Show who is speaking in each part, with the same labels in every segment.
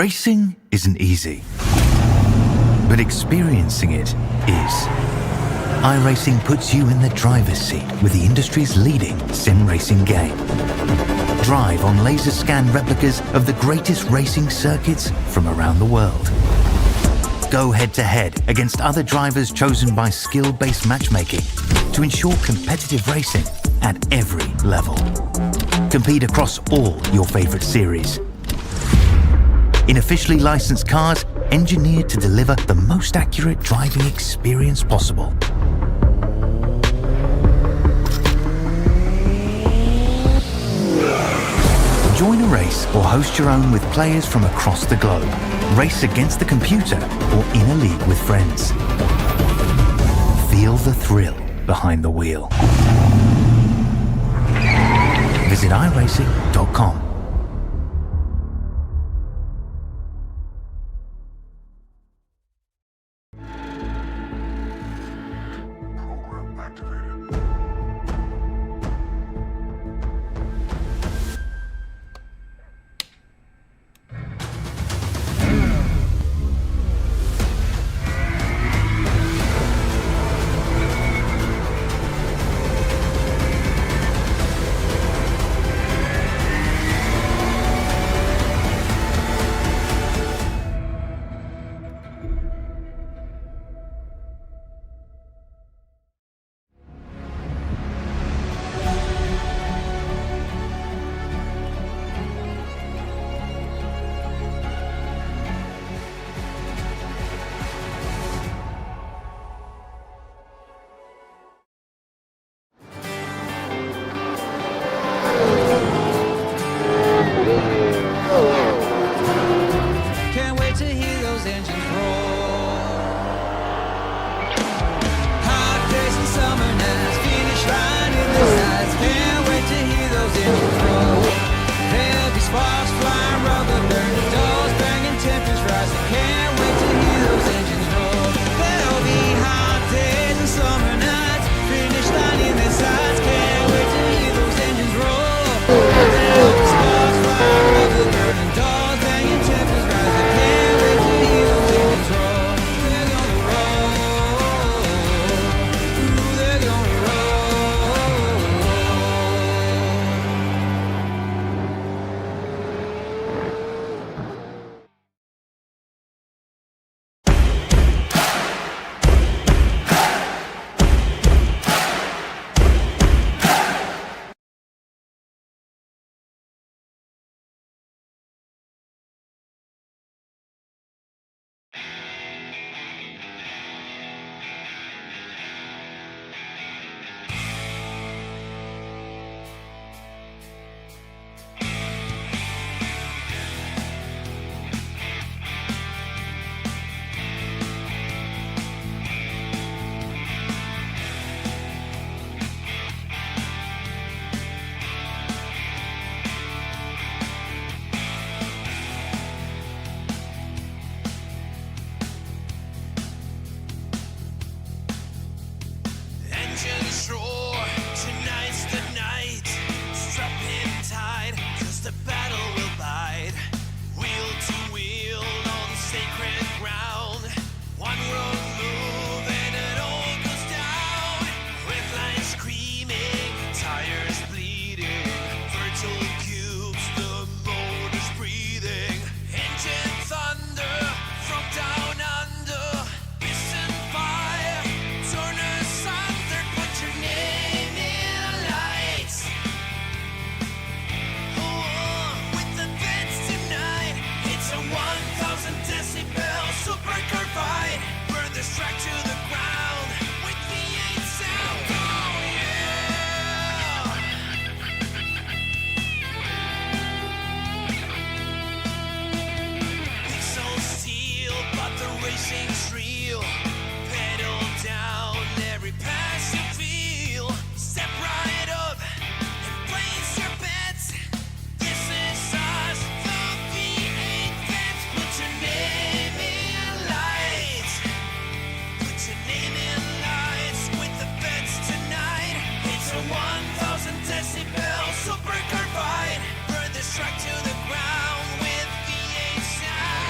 Speaker 1: Racing isn't easy, but experiencing it is. iRacing puts you in the driver's seat with the industry's leading sim racing game. Drive on laser scan replicas of the greatest racing circuits from around the world. Go head-to-head against other drivers chosen by skill-based matchmaking to ensure competitive racing at every level. Compete across all your favorite series. In officially licensed cars, engineered to deliver the most accurate driving experience possible. Join a race or host your own with players from across the globe. Race against the computer or in a league with friends. Feel the thrill behind the wheel. Visit iRacing.com.
Speaker 2: Track to the ground with V8 sound.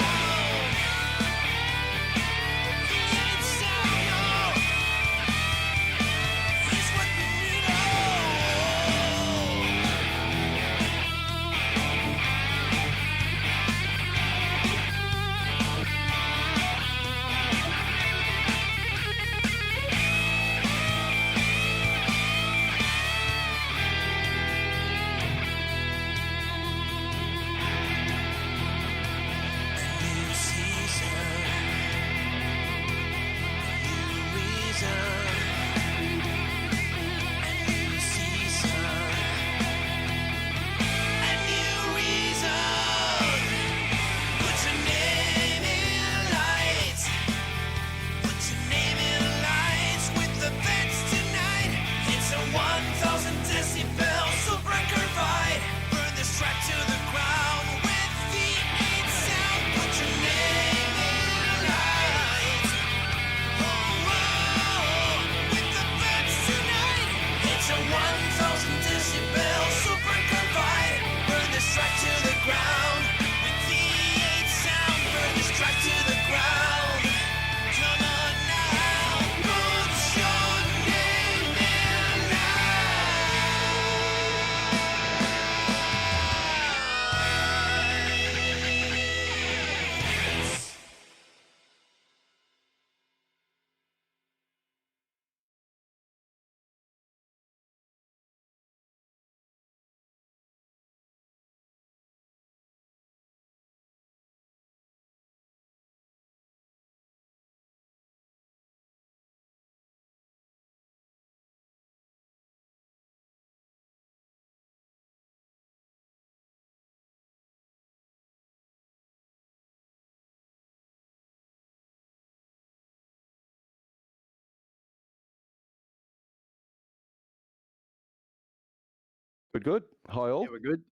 Speaker 2: We're good. Hi all.
Speaker 3: Yeah, we're good.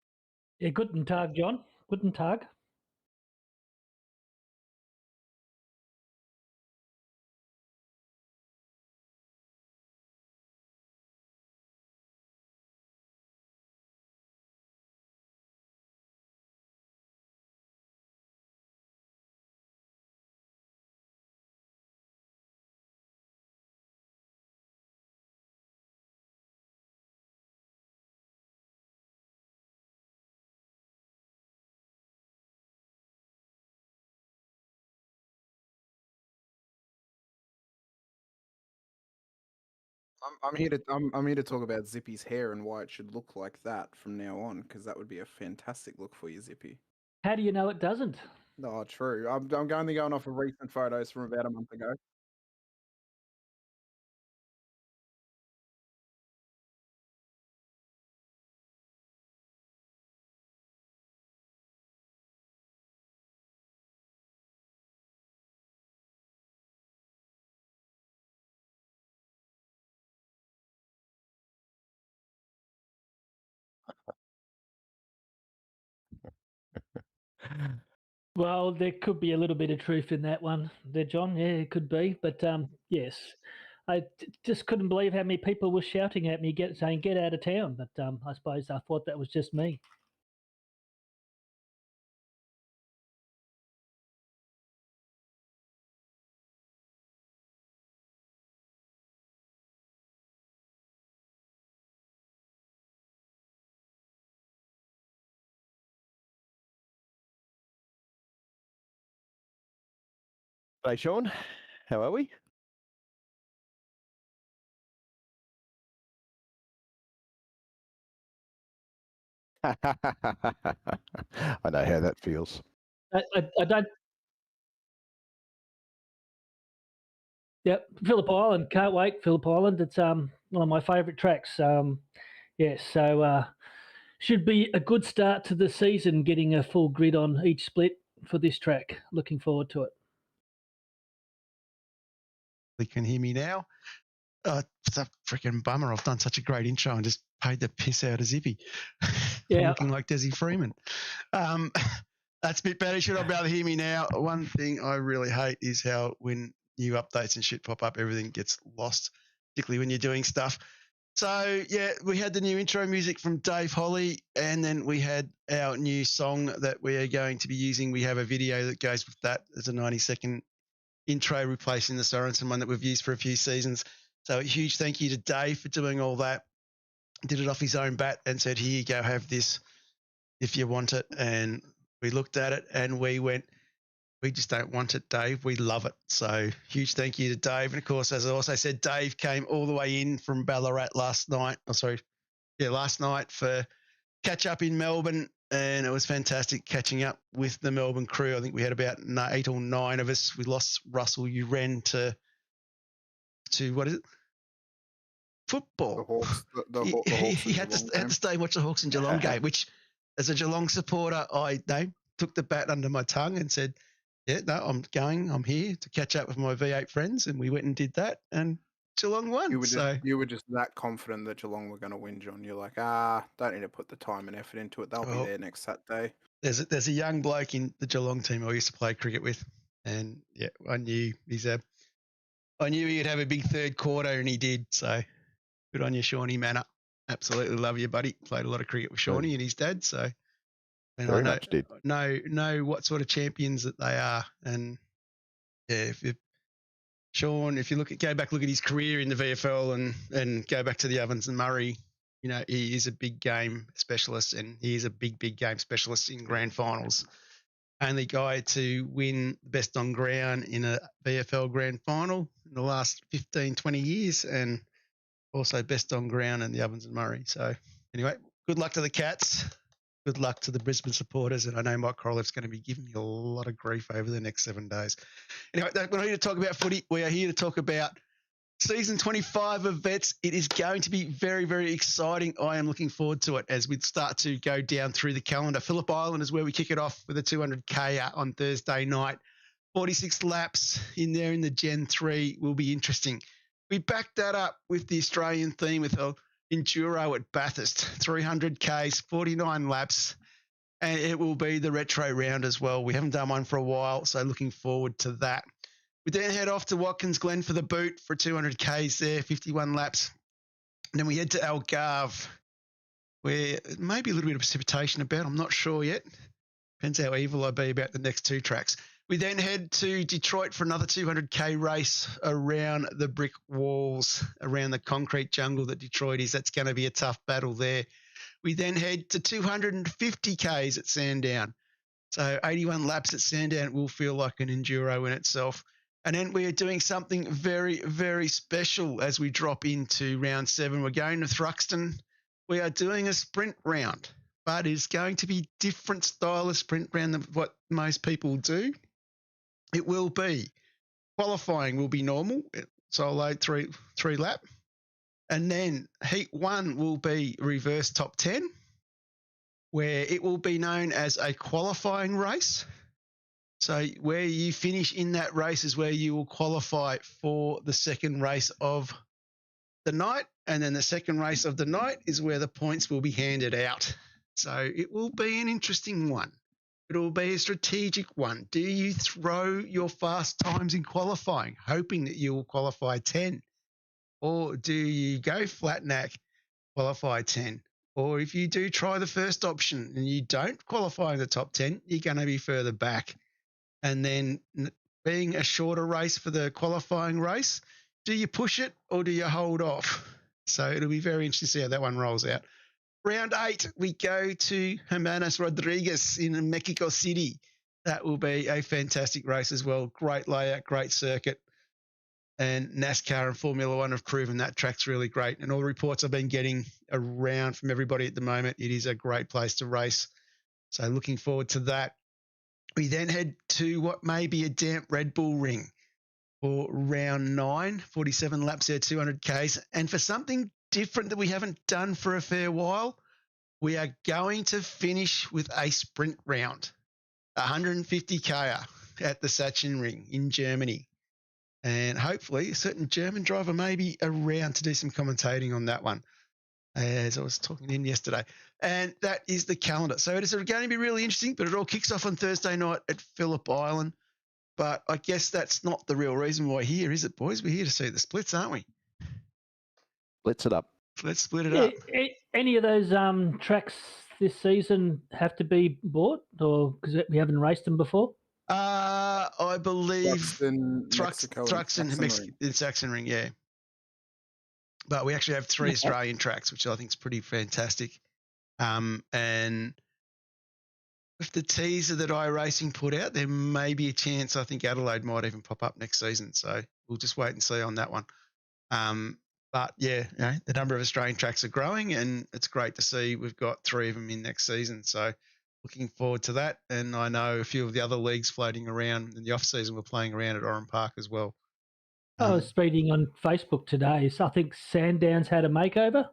Speaker 4: Yeah, guten Tag, John. Guten Tag.
Speaker 3: I'm here to talk about Zippy's hair and why it should look like that from now on, because that would be a fantastic look for you, Zippy.
Speaker 4: How do you know it doesn't?
Speaker 3: No, true. I'm only going off of recent photos from about a month ago.
Speaker 4: Well, there could be a little bit of truth in that one there, John. Yeah, it could be. But yes, I just couldn't believe how many people were shouting at me, saying, get out of town. But I suppose I thought that was just me.
Speaker 2: Hey Sean, how are we? I know how that feels.
Speaker 4: I don't. Yep, Phillip Island. Can't wait. Phillip Island. It's one of my favourite tracks. Yes, so should be a good start to the season. Getting a full grid on each split for this track. Looking forward to it.
Speaker 5: You can hear me now. It's a freaking bummer. I've done such a great intro and just paid the piss out of Zippy.
Speaker 4: Yeah.
Speaker 5: Looking like Desi Freeman. That's a bit better. You should not be able to hear me now. One thing I really hate is how when new updates and shit pop up, everything gets lost, particularly when you're doing stuff. So, yeah, we had the new intro music from Dave Holly, and then we had our new song that we are going to be using. We have a video that goes with that. It's a 90-second intro replacing the Sorensen one that we've used for a few seasons. So a huge thank you to Dave for doing all that. Did it off his own bat and said, here you go, have this if you want it. And we looked at it and we went, we just don't want it, Dave. We love it. So huge thank you to Dave. And of course, as I also said, Dave came all the way in from Ballarat last night for catch up in Melbourne. And it was fantastic catching up with the Melbourne crew. I think we had about 8 or 9 of us. We lost Russell Uren to what is it? Football.
Speaker 3: The Hawks. The Hawks
Speaker 5: he had to stay and watch the Hawks and Geelong game, which as a Geelong supporter, I took the bat under my tongue and said, yeah, no, I'm here to catch up with my V8 friends. And we went and did that. And Geelong won.
Speaker 3: You were just that confident that Geelong were going to win, John. You're like, don't need to put the time and effort into it. They'll be there next Saturday.
Speaker 5: There's a young bloke in the Geelong team I used to play cricket with, and yeah, I knew he'd have a big third quarter, and he did. So good on you, Shawnee Manor. Absolutely love you, buddy. Played a lot of cricket with Shawnee and his dad. So and
Speaker 2: Very much did.
Speaker 5: know what sort of champions that they are, and yeah, Sean, if you go back, look at his career in the VFL and go back to the Ovens and Murray, you know, he is a big game specialist and he is a big game specialist in grand finals. Only guy to win best on ground in a VFL grand final in the last 15, 20 years and also best on ground in the Ovens and Murray. So anyway, good luck to the Cats. Good luck to the Brisbane supporters. And I know Mike Korolev's going to be giving me a lot of grief over the next 7 days. Anyway, we're not here to talk about footy. We are here to talk about season 25 of Vets. It is going to be very, very exciting. I am looking forward to it as we start to go down through the calendar. Phillip Island is where we kick it off with a 200K on Thursday night. 46 laps in there in the Gen 3 will be interesting. We back that up with the Australian theme with enduro at Bathurst, 300 Ks, 49 laps, and it will be the retro round as well. We haven't done one for a while, so looking forward to that. We then head off to Watkins Glen for the boot for 200 Ks there, 51 laps. And then we head to Algarve, where it may be a little bit of precipitation about. I'm not sure yet. Depends how evil I be about the next two tracks. We then head to Detroit for another 200K race around the brick walls, around the concrete jungle that Detroit is. That's going to be a tough battle there. We then head to 250Ks at Sandown. So 81 laps at Sandown will feel like an enduro in itself. And then we are doing something very, very special as we drop into round 7. We're going to Thruxton. We are doing a sprint round, but it's going to be different style of sprint round than what most people do. It will be qualifying will be normal, solo three lap. And then heat 1 will be reverse top 10, where it will be known as a qualifying race. So where you finish in that race is where you will qualify for the second race of the night. And then the second race of the night is where the points will be handed out. So it will be an interesting one. It will be a strategic one. Do you throw your fast times in qualifying, hoping that you will qualify 10? Or do you go flat neck, qualify 10? Or if you do try the first option and you don't qualify in the top 10, you're going to be further back. And then being a shorter race for the qualifying race, do you push it or do you hold off? So it'll be very interesting to see how that one rolls out. Round 8, we go to Hermanos Rodriguez in Mexico City. That will be a fantastic race as well. Great layout, great circuit. And NASCAR and Formula One have proven that track's really great. And all the reports I've been getting around from everybody at the moment, it is a great place to race. So looking forward to that. We then head to what may be a damp Red Bull ring for round 9, 47 laps there, 200 Ks. And for something different that we haven't done for a fair while, we are going to finish with a sprint round, 150 K at the Sachsenring in Germany. And hopefully a certain German driver may be around to do some commentating on that one, as I was talking to him yesterday. And that is the calendar. So it is going to be really interesting, but it all kicks off on Thursday night at Phillip Island. But I guess that's not the real reason why we're here, is it, boys? We're here to see the splits, aren't we?
Speaker 2: Splits it up.
Speaker 5: Let's split it up.
Speaker 4: Any of those tracks this season have to be bought, or because we haven't raced them before?
Speaker 5: I believe
Speaker 3: Thruxton
Speaker 5: in Sachsenring, yeah. But we actually have 3 Australian tracks, which I think is pretty fantastic. And with the teaser that iRacing put out, there may be a chance I think Adelaide might even pop up next season. So we'll just wait and see on that one. But yeah, the number of Australian tracks are growing, and it's great to see we've got 3 of them in next season. So looking forward to that. And I know a few of the other leagues floating around in the off season were playing around at Oran Park as well.
Speaker 4: I was reading on Facebook today. So I think Sandown's had a makeover.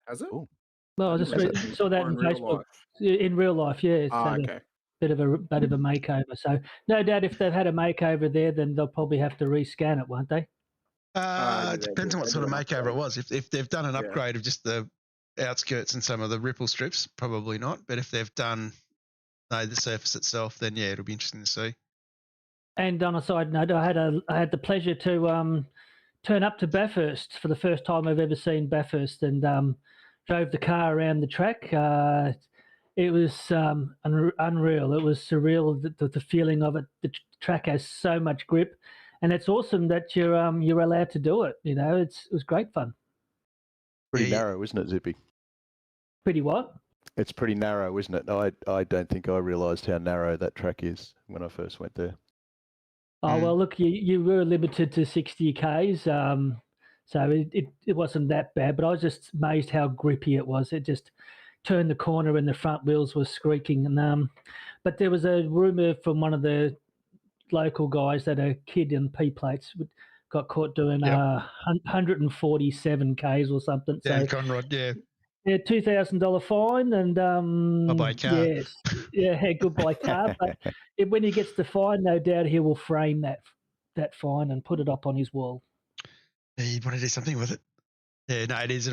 Speaker 3: Has it?
Speaker 2: Ooh.
Speaker 4: No, I just saw that on Facebook. In real life, yeah. It's had
Speaker 3: Okay.
Speaker 4: a bit of a makeover. So no doubt if they've had a makeover there, then they'll probably have to rescan it, won't they?
Speaker 5: It depends on what sort of makeover it was. If they've done an upgrade of just the outskirts and some of the ripple strips, probably not. But if they've done the surface itself, then yeah, it'll be interesting to see. And
Speaker 4: on a side note, I had the pleasure to turn up to Bathurst for the first time I've ever seen Bathurst, and drove the car around the track. It was unreal. It was surreal. The feeling of it. The track has so much grip, and it's awesome that you're allowed to do it. You know, it was great fun.
Speaker 2: Pretty narrow, isn't it, Zippy?
Speaker 4: Pretty what?
Speaker 2: It's pretty narrow, isn't it? I don't think I realised how narrow that track is when I first went there.
Speaker 4: Oh, well, look, you were limited to 60 Ks, so it wasn't that bad, but I was just amazed how grippy it was. It just turned the corner and the front wheels were squeaking. And but there was a rumour from one of the local guys that a kid in P-plates got caught doing 147 Ks or something.
Speaker 5: Dan Conrad, yeah.
Speaker 4: Yeah, $2,000 fine, and
Speaker 5: bye-bye car.
Speaker 4: Yes, yeah, goodbye car. But when he gets the fine, no doubt he will frame that fine and put it up on his wall.
Speaker 5: Yeah, you'd want to do something with it. Yeah, no, it is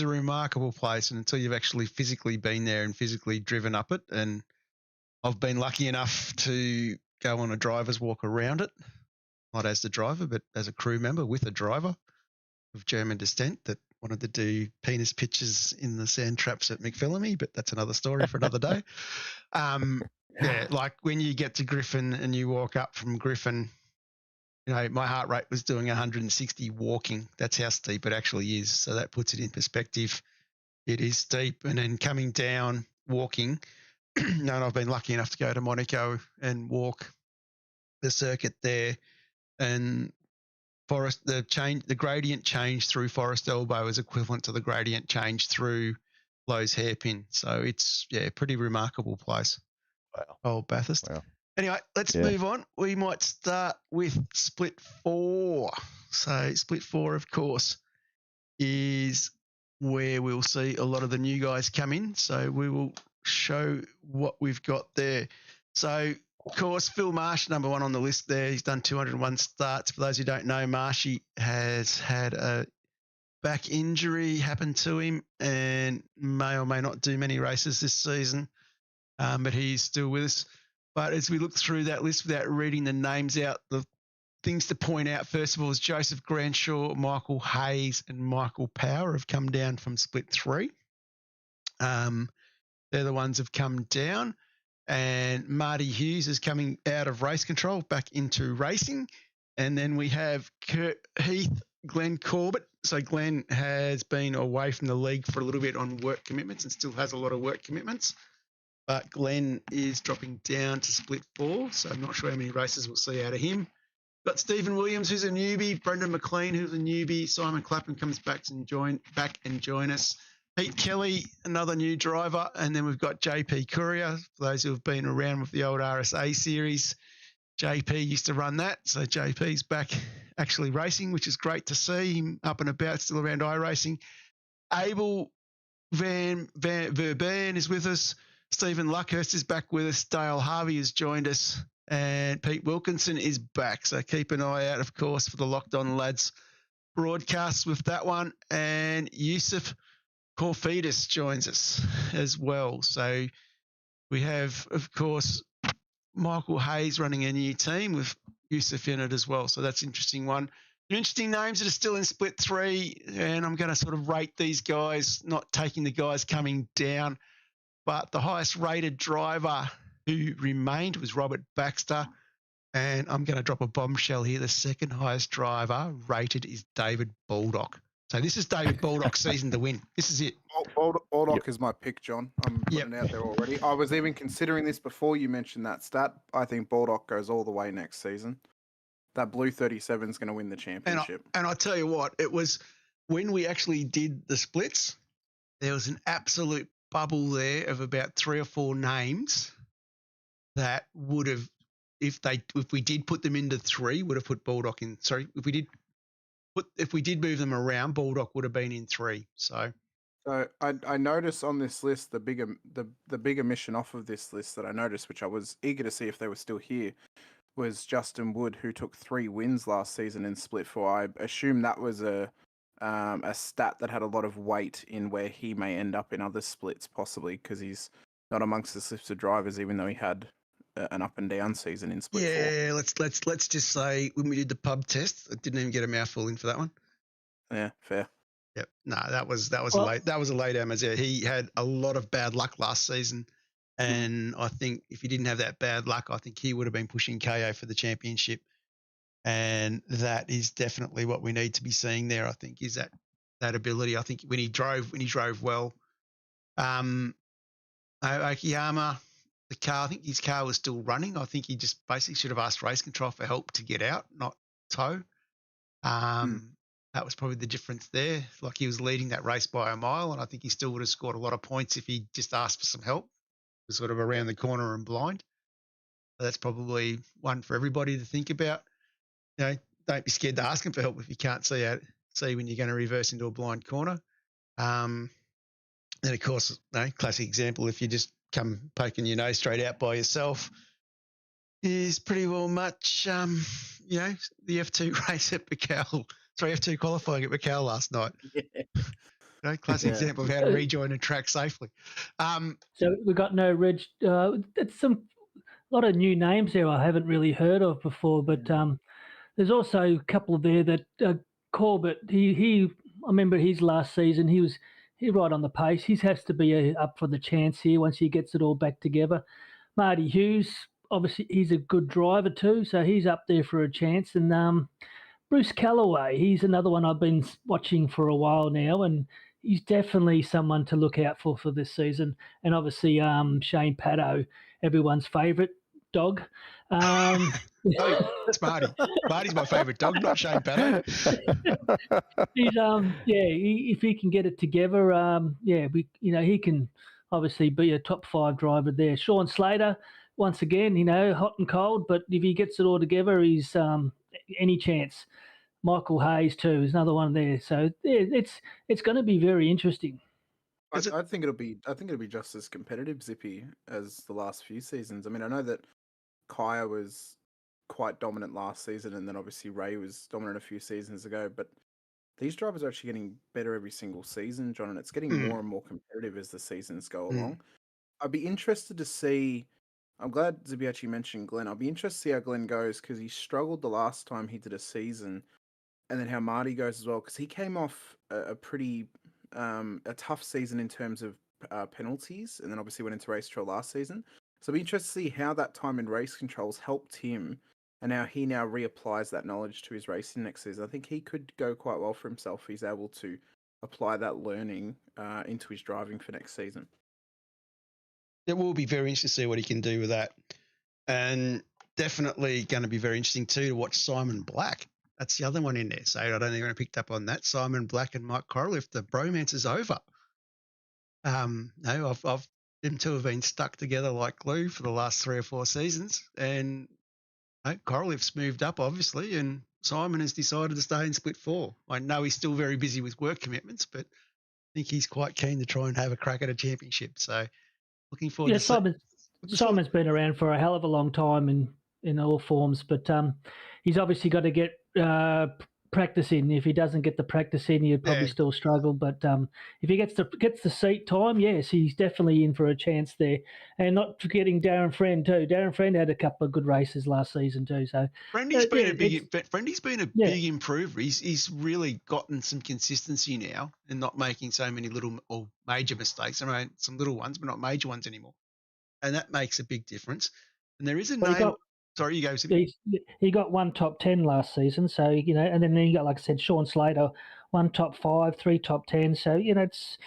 Speaker 5: a remarkable place, and until you've actually physically been there and physically driven up it, and I've been lucky enough to go on a driver's walk around it, not as the driver, but as a crew member with a driver of German descent that wanted to do penis pictures in the sand traps at McPhillamy, but that's another story for another day. Yeah, like when you get to Griffin and you walk up from Griffin, you know, my heart rate was doing 160 walking. That's how steep it actually is. So that puts it in perspective. It is steep. And then coming down, walking, and I've been lucky enough to go to Monaco and walk the circuit there, and the gradient change through Forest Elbow is equivalent to the gradient change through Lowe's Hairpin. So it's, yeah, pretty remarkable place.
Speaker 2: Wow.
Speaker 5: Old Bathurst.
Speaker 2: Wow.
Speaker 5: Anyway, let's move on. We might start with Split 4. So Split 4, of course, is where we'll see a lot of the new guys come in. So we will show what we've got there. So, of course, Phil Marsh, number 1 on the list there. He's done 201 starts. For those who don't know, Marshy has had a back injury happen to him and may or may not do many races this season, but he's still with us. But as we look through that list without reading the names out, the things to point out, first of all, is Joseph Granshaw, Michael Hayes, and Michael Power have come down from Split 3. They're the ones who've come down. And Marty Hughes is coming out of race control back into racing. And then we have Kurt Heath, Glenn Corbett. So Glenn has been away from the league for a little bit on work commitments and still has a lot of work commitments. But Glenn is dropping down to Split 4, so I'm not sure how many races we'll see out of him. Got Stephen Williams, who's a newbie, Brendan McLean, who's a newbie, Simon Clapham comes back and join us. Pete Kelly, another new driver, and then we've got JP Courier, for those who have been around with the old RSA series. JP used to run that, so JP's back actually racing, which is great to see him up and about, still around iRacing. Abel Van Verbeeren is with us. Stephen Luckhurst is back with us. Dale Harvey has joined us. And Pete Wilkinson is back. So keep an eye out, of course, for the Locked On Lads broadcasts with that one. And Yusuf Corfidis joins us as well. So we have, of course, Michael Hayes running a new team with Yusuf in it as well. So that's an interesting one. Interesting names that are still in Split 3. And I'm going to sort of rate these guys, not taking the guys coming down. But the highest rated driver who remained was Robert Baxter. And I'm going to drop a bombshell here. The second highest driver rated is David Baldock. So this is David Baldock's season to win. This is it.
Speaker 3: Baldock is my pick, John. I'm putting it out there already. I was even considering this before you mentioned that stat. I think Baldock goes all the way next season. That blue 37 is going to win the championship.
Speaker 5: And I tell you what, it was when we actually did the splits, there was an absolute bubble there of about 3 or 4 names that would have, if we did put them into 3, would have put Baldock in. Sorry, if we did move them around, Baldock would have been in 3. So
Speaker 3: I noticed on this list the big omission off of this list that I noticed, which I was eager to see if they were still here, was Justin Wood, who took 3 wins last season in Split 4. I assume that was a stat that had a lot of weight in where he may end up in other splits, possibly because he's not amongst the list of drivers, even though he had an up and down season in Split 4.
Speaker 5: Yeah, let's just say when we did the pub test, I didn't even get a mouthful in for that one.
Speaker 3: Yeah, fair.
Speaker 5: Yep. No, that was a late Amazia. He had a lot of bad luck last season, and I think if he didn't have that bad luck, I think he would have been pushing KO for the championship. And that is definitely what we need to be seeing there, I think, is that ability. I think when he drove well. Akiyama, the car, I think his car was still running. I think he just basically should have asked race control for help to get out, not tow. That was probably the difference there. Like, he was leading that race by a mile, and I think he still would have scored a lot of points if he just asked for some help. It was sort of around the corner and blind. So that's probably one for everybody to think about. You know, don't be scared to ask him for help if you can't see when you're going to reverse into a blind corner. Then, of course, classic example, if you just come poking your nose straight out by yourself, is pretty well much, the F2 race at Pical 3F2 qualifying at Macau last night.
Speaker 3: Yeah.
Speaker 5: Classic
Speaker 3: Yeah.
Speaker 5: example of how to rejoin a track safely.
Speaker 4: So we've got no reg. It's a lot of new names there I haven't really heard of before, but there's also a couple there that Corbett. I remember his last season. He right on the pace. He has to be up for the chance here once he gets it all back together. Marty Hughes, obviously, he's a good driver too, so he's up there for a chance. And Bruce Callaway, he's another one I've been watching for a while now, and he's definitely someone to look out for this season. And obviously, Shane Paddo, everyone's favourite dog.
Speaker 5: It's Marty. Marty's my favourite dog, not Shane Paddo.
Speaker 4: He's if he can get it together, he can obviously be a top 5 driver there. Sean Slater, once again, hot and cold, but if he gets it all together, he's any chance. Michael Hayes too is another one there. So it's going to be very interesting.
Speaker 3: I think it'll be just as competitive, Zippy, as the last few seasons. I mean, I know that Kaya was quite dominant last season, and then obviously Ray was dominant a few seasons ago. But these drivers are actually getting better every single season, John, and it's getting more and more competitive as the seasons go along. I'd be interested to see. I'm glad Zippy actually mentioned Glenn. I'll be interested to see how Glenn goes because he struggled the last time he did a season, and then how Marty goes as well because he came off a pretty a tough season in terms of penalties, and then obviously went into race control last season. So I'll be interested to see how that time in race controls helped him, and how he now reapplies that knowledge to his racing next season. I think he could go quite well for himself if he's able to apply that learning into his driving for next season.
Speaker 5: It will be very interesting to see what he can do with that. And definitely going to be very interesting too to watch Simon Black. That's the other one in there. So I don't think I picked up on that. Simon Black and Mike Corrill, if the bromance is over. Them two have been stuck together like glue for the last 3 or 4 seasons. And Corliff's moved up, obviously, and Simon has decided to stay in Split 4. I know he's still very busy with work commitments, but I think he's quite keen to try and have a crack at a championship. So looking forward to
Speaker 4: Simon's been around for a hell of a long time in all forms, but he's obviously got to get practice in. If he doesn't get the practice in, he'd probably still struggle. But if he gets the seat time, yes, he's definitely in for a chance there. And not forgetting Darren Friend too. Darren Friend had a couple of good races last season too. So
Speaker 5: Friendy's been a big improver. He's really gotten some consistency now and not making so many little or major mistakes. I mean, some little ones, but not major ones anymore. And that makes a big difference. And there is a name. Sorry, you go.
Speaker 4: He got 1 top 10 last season, so and then you got, like I said, Sean Slater, 1 top 5, 3 top 10. So it's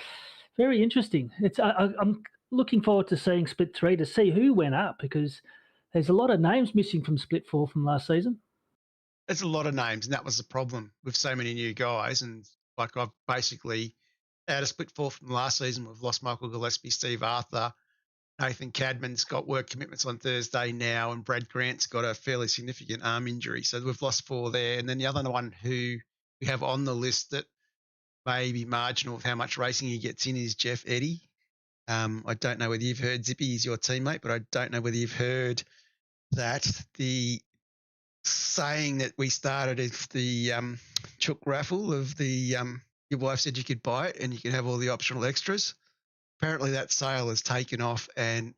Speaker 4: very interesting. I'm looking forward to seeing Split 3 to see who went up because there's a lot of names missing from Split 4 from last season.
Speaker 5: There's a lot of names, and that was the problem with so many new guys. And like I've basically out of Split 4 from last season, we've lost Michael Gillespie, Steve Arthur. Nathan Cadman's got work commitments on Thursday now, and Brad Grant's got a fairly significant arm injury. So we've lost 4 there. And then the other one who we have on the list that may be marginal of how much racing he gets in is Jeff Eddy. I don't know whether you've heard, Zippy, he's your teammate, but I don't know whether you've heard that the saying that we started is the chook raffle of the your wife said you could buy it and you could have all the optional extras. Apparently that sale has taken off and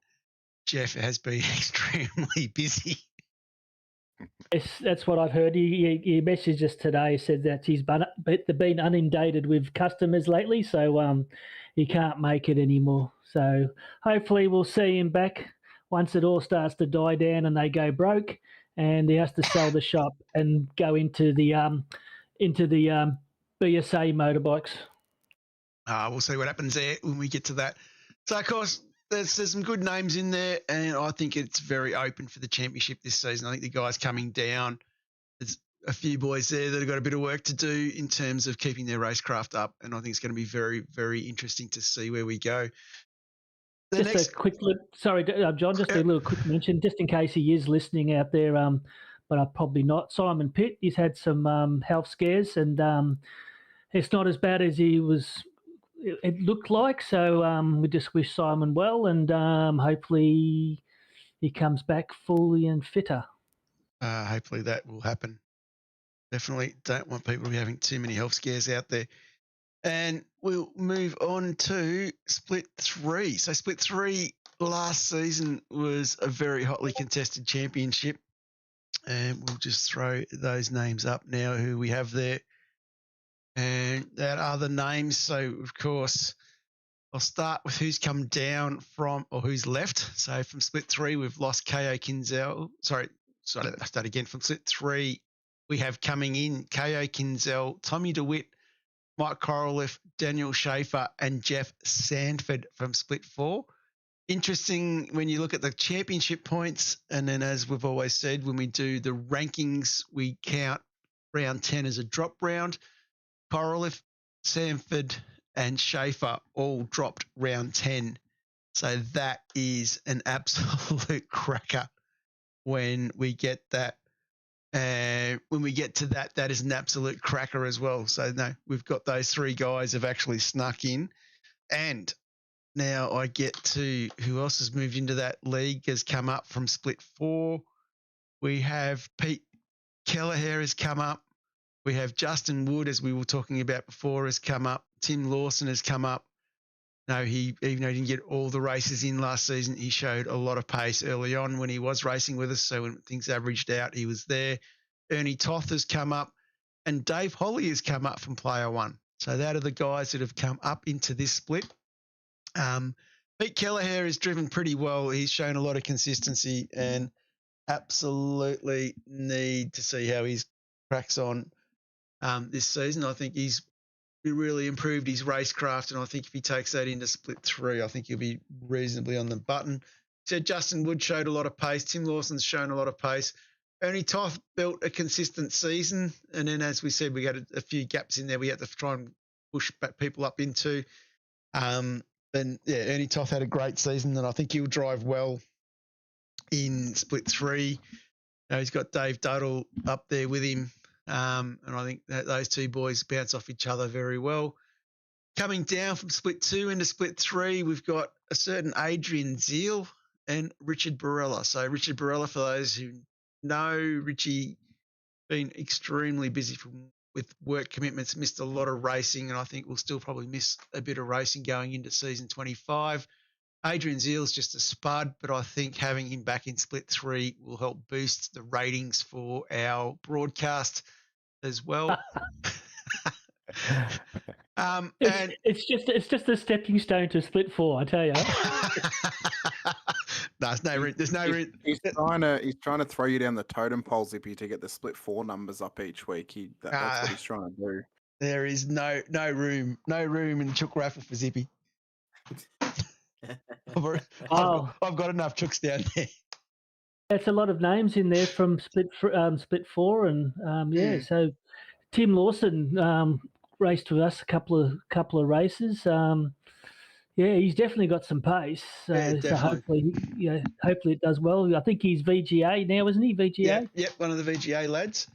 Speaker 5: Jeff has been extremely busy.
Speaker 4: Yes, that's what I've heard. He messaged us today, said that he's been inundated with customers lately, so he can't make it anymore. So hopefully we'll see him back once it all starts to die down and they go broke and he has to sell the shop and go into the BSA motorbikes.
Speaker 5: We'll see what happens there when we get to that. So, of course, there's some good names in there, and I think it's very open for the championship this season. I think the guys coming down, there's a few boys there that have got a bit of work to do in terms of keeping their racecraft up, and I think it's going to be very, very interesting to see where we go.
Speaker 4: A quick look. Sorry, John, just a little quick mention, just in case he is listening out there, but probably not. Simon Pitt, he's had some health scares, and it's not as bad as it looked like. So we just wish Simon well, and hopefully he comes back fully and fitter.
Speaker 5: Hopefully that will happen. Definitely don't want people to be having too many health scares out there. And we'll move on to Split 3. So Split 3 last season was a very hotly contested championship. And we'll just throw those names up now who we have there. And that are the names. So, of course, I'll start with who's come down from, or who's left. So from Split 3, we've lost K.O. Kinzel. Sorry, I'll start again. From Split 3, we have coming in K.O. Kinzel, Tommy DeWitt, Mike Coraliff, Daniel Schaefer, and Jeff Sanford from Split 4. Interesting when you look at the championship points, and then as we've always said, when we do the rankings, we count round 10 as a drop round. Coraliff, Sanford, and Schaefer all dropped round 10. So that is an absolute cracker when we get that. When we get to that, that is an absolute cracker as well. So no, we've got those three guys have actually snuck in. And now I get to who else has moved into that league, has come up from Split 4. We have Pete Kelleher has come up. We have Justin Wood, as we were talking about before, has come up. Tim Lawson has come up. No, even though he didn't get all the races in last season, he showed a lot of pace early on when he was racing with us. So when things averaged out, he was there. Ernie Toth has come up, and Dave Holly has come up from Player One. So that are the guys that have come up into this split. Pete Kelleher is driven pretty well. He's shown a lot of consistency and absolutely need to see how he cracks on this season. I think he's really improved his racecraft, and I think if he takes that into Split 3, I think he'll be reasonably on the button. So Justin Wood showed a lot of pace. Tim Lawson's shown a lot of pace. Ernie Toth built a consistent season, and then as we said, we got a few gaps in there we had to try and push back people up into. And yeah, Ernie Toth had a great season, and I think he'll drive well in Split 3. He's got Dave Duddle up there with him. And I think that those two boys bounce off each other very well. Coming down from Split 2 into Split 3, we've got a certain Adrian Zeal and Richard Barella. So Richard Barella, for those who know, Richie been extremely busy with work commitments, missed a lot of racing, and I think we'll still probably miss a bit of racing going into season 25. Adrian Zeal's just a spud, but I think having him back in Split 3 will help boost the ratings for our broadcast as well.
Speaker 4: It's just a stepping stone to Split 4, I tell you.
Speaker 5: No, there's no room.
Speaker 3: He's trying to throw you down the totem pole, Zippy, to get the Split 4 numbers up each week. That's what he's trying to do.
Speaker 5: There is no room in the chook raffle for Zippy. I've got enough chooks down there.
Speaker 4: That's a lot of names in there from Split 4, and so Tim Lawson raced with us a couple of races. He's definitely got some pace. So hopefully it does well. I think he's VGA now, isn't he? VGA.
Speaker 5: Yeah, one of the VGA lads.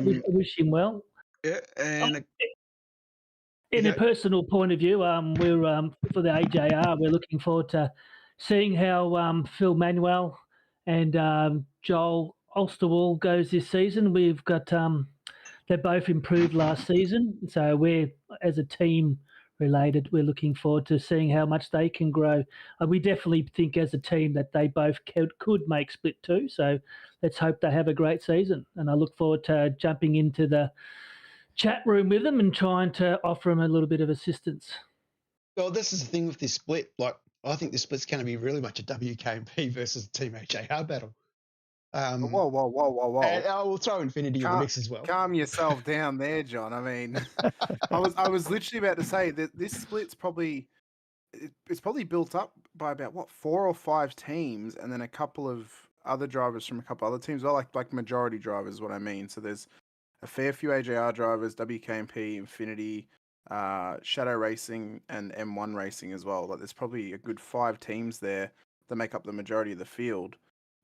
Speaker 4: We wish him well.
Speaker 5: Yeah, and.
Speaker 4: In a personal point of view, we're for the AJR. We're looking forward to seeing how Phil Manuel and Joel Osterwall goes this season. We've got they both improved last season, so we're as a team related. We're looking forward to seeing how much they can grow. We definitely think as a team that they both could make Split 2. So let's hope they have a great season. And I look forward to jumping into the chat room with them and trying to offer them a little bit of assistance.
Speaker 5: Well, this is the thing with this split. Like, I think this split's going to be really much a WKMP versus Team AJR battle.
Speaker 3: Whoa.
Speaker 5: And we'll throw Infinity in the mix as well.
Speaker 3: Calm yourself down there, John. I mean, I was literally about to say that this split's probably built up by about 4 or 5 teams, and then a couple of other drivers from a couple other teams. Well, like majority drivers, is what I mean. So there's a fair few AJR drivers, WKMP, Infinity, Shadow Racing, and M1 Racing as well. Like, there's probably a good 5 teams there that make up the majority of the field.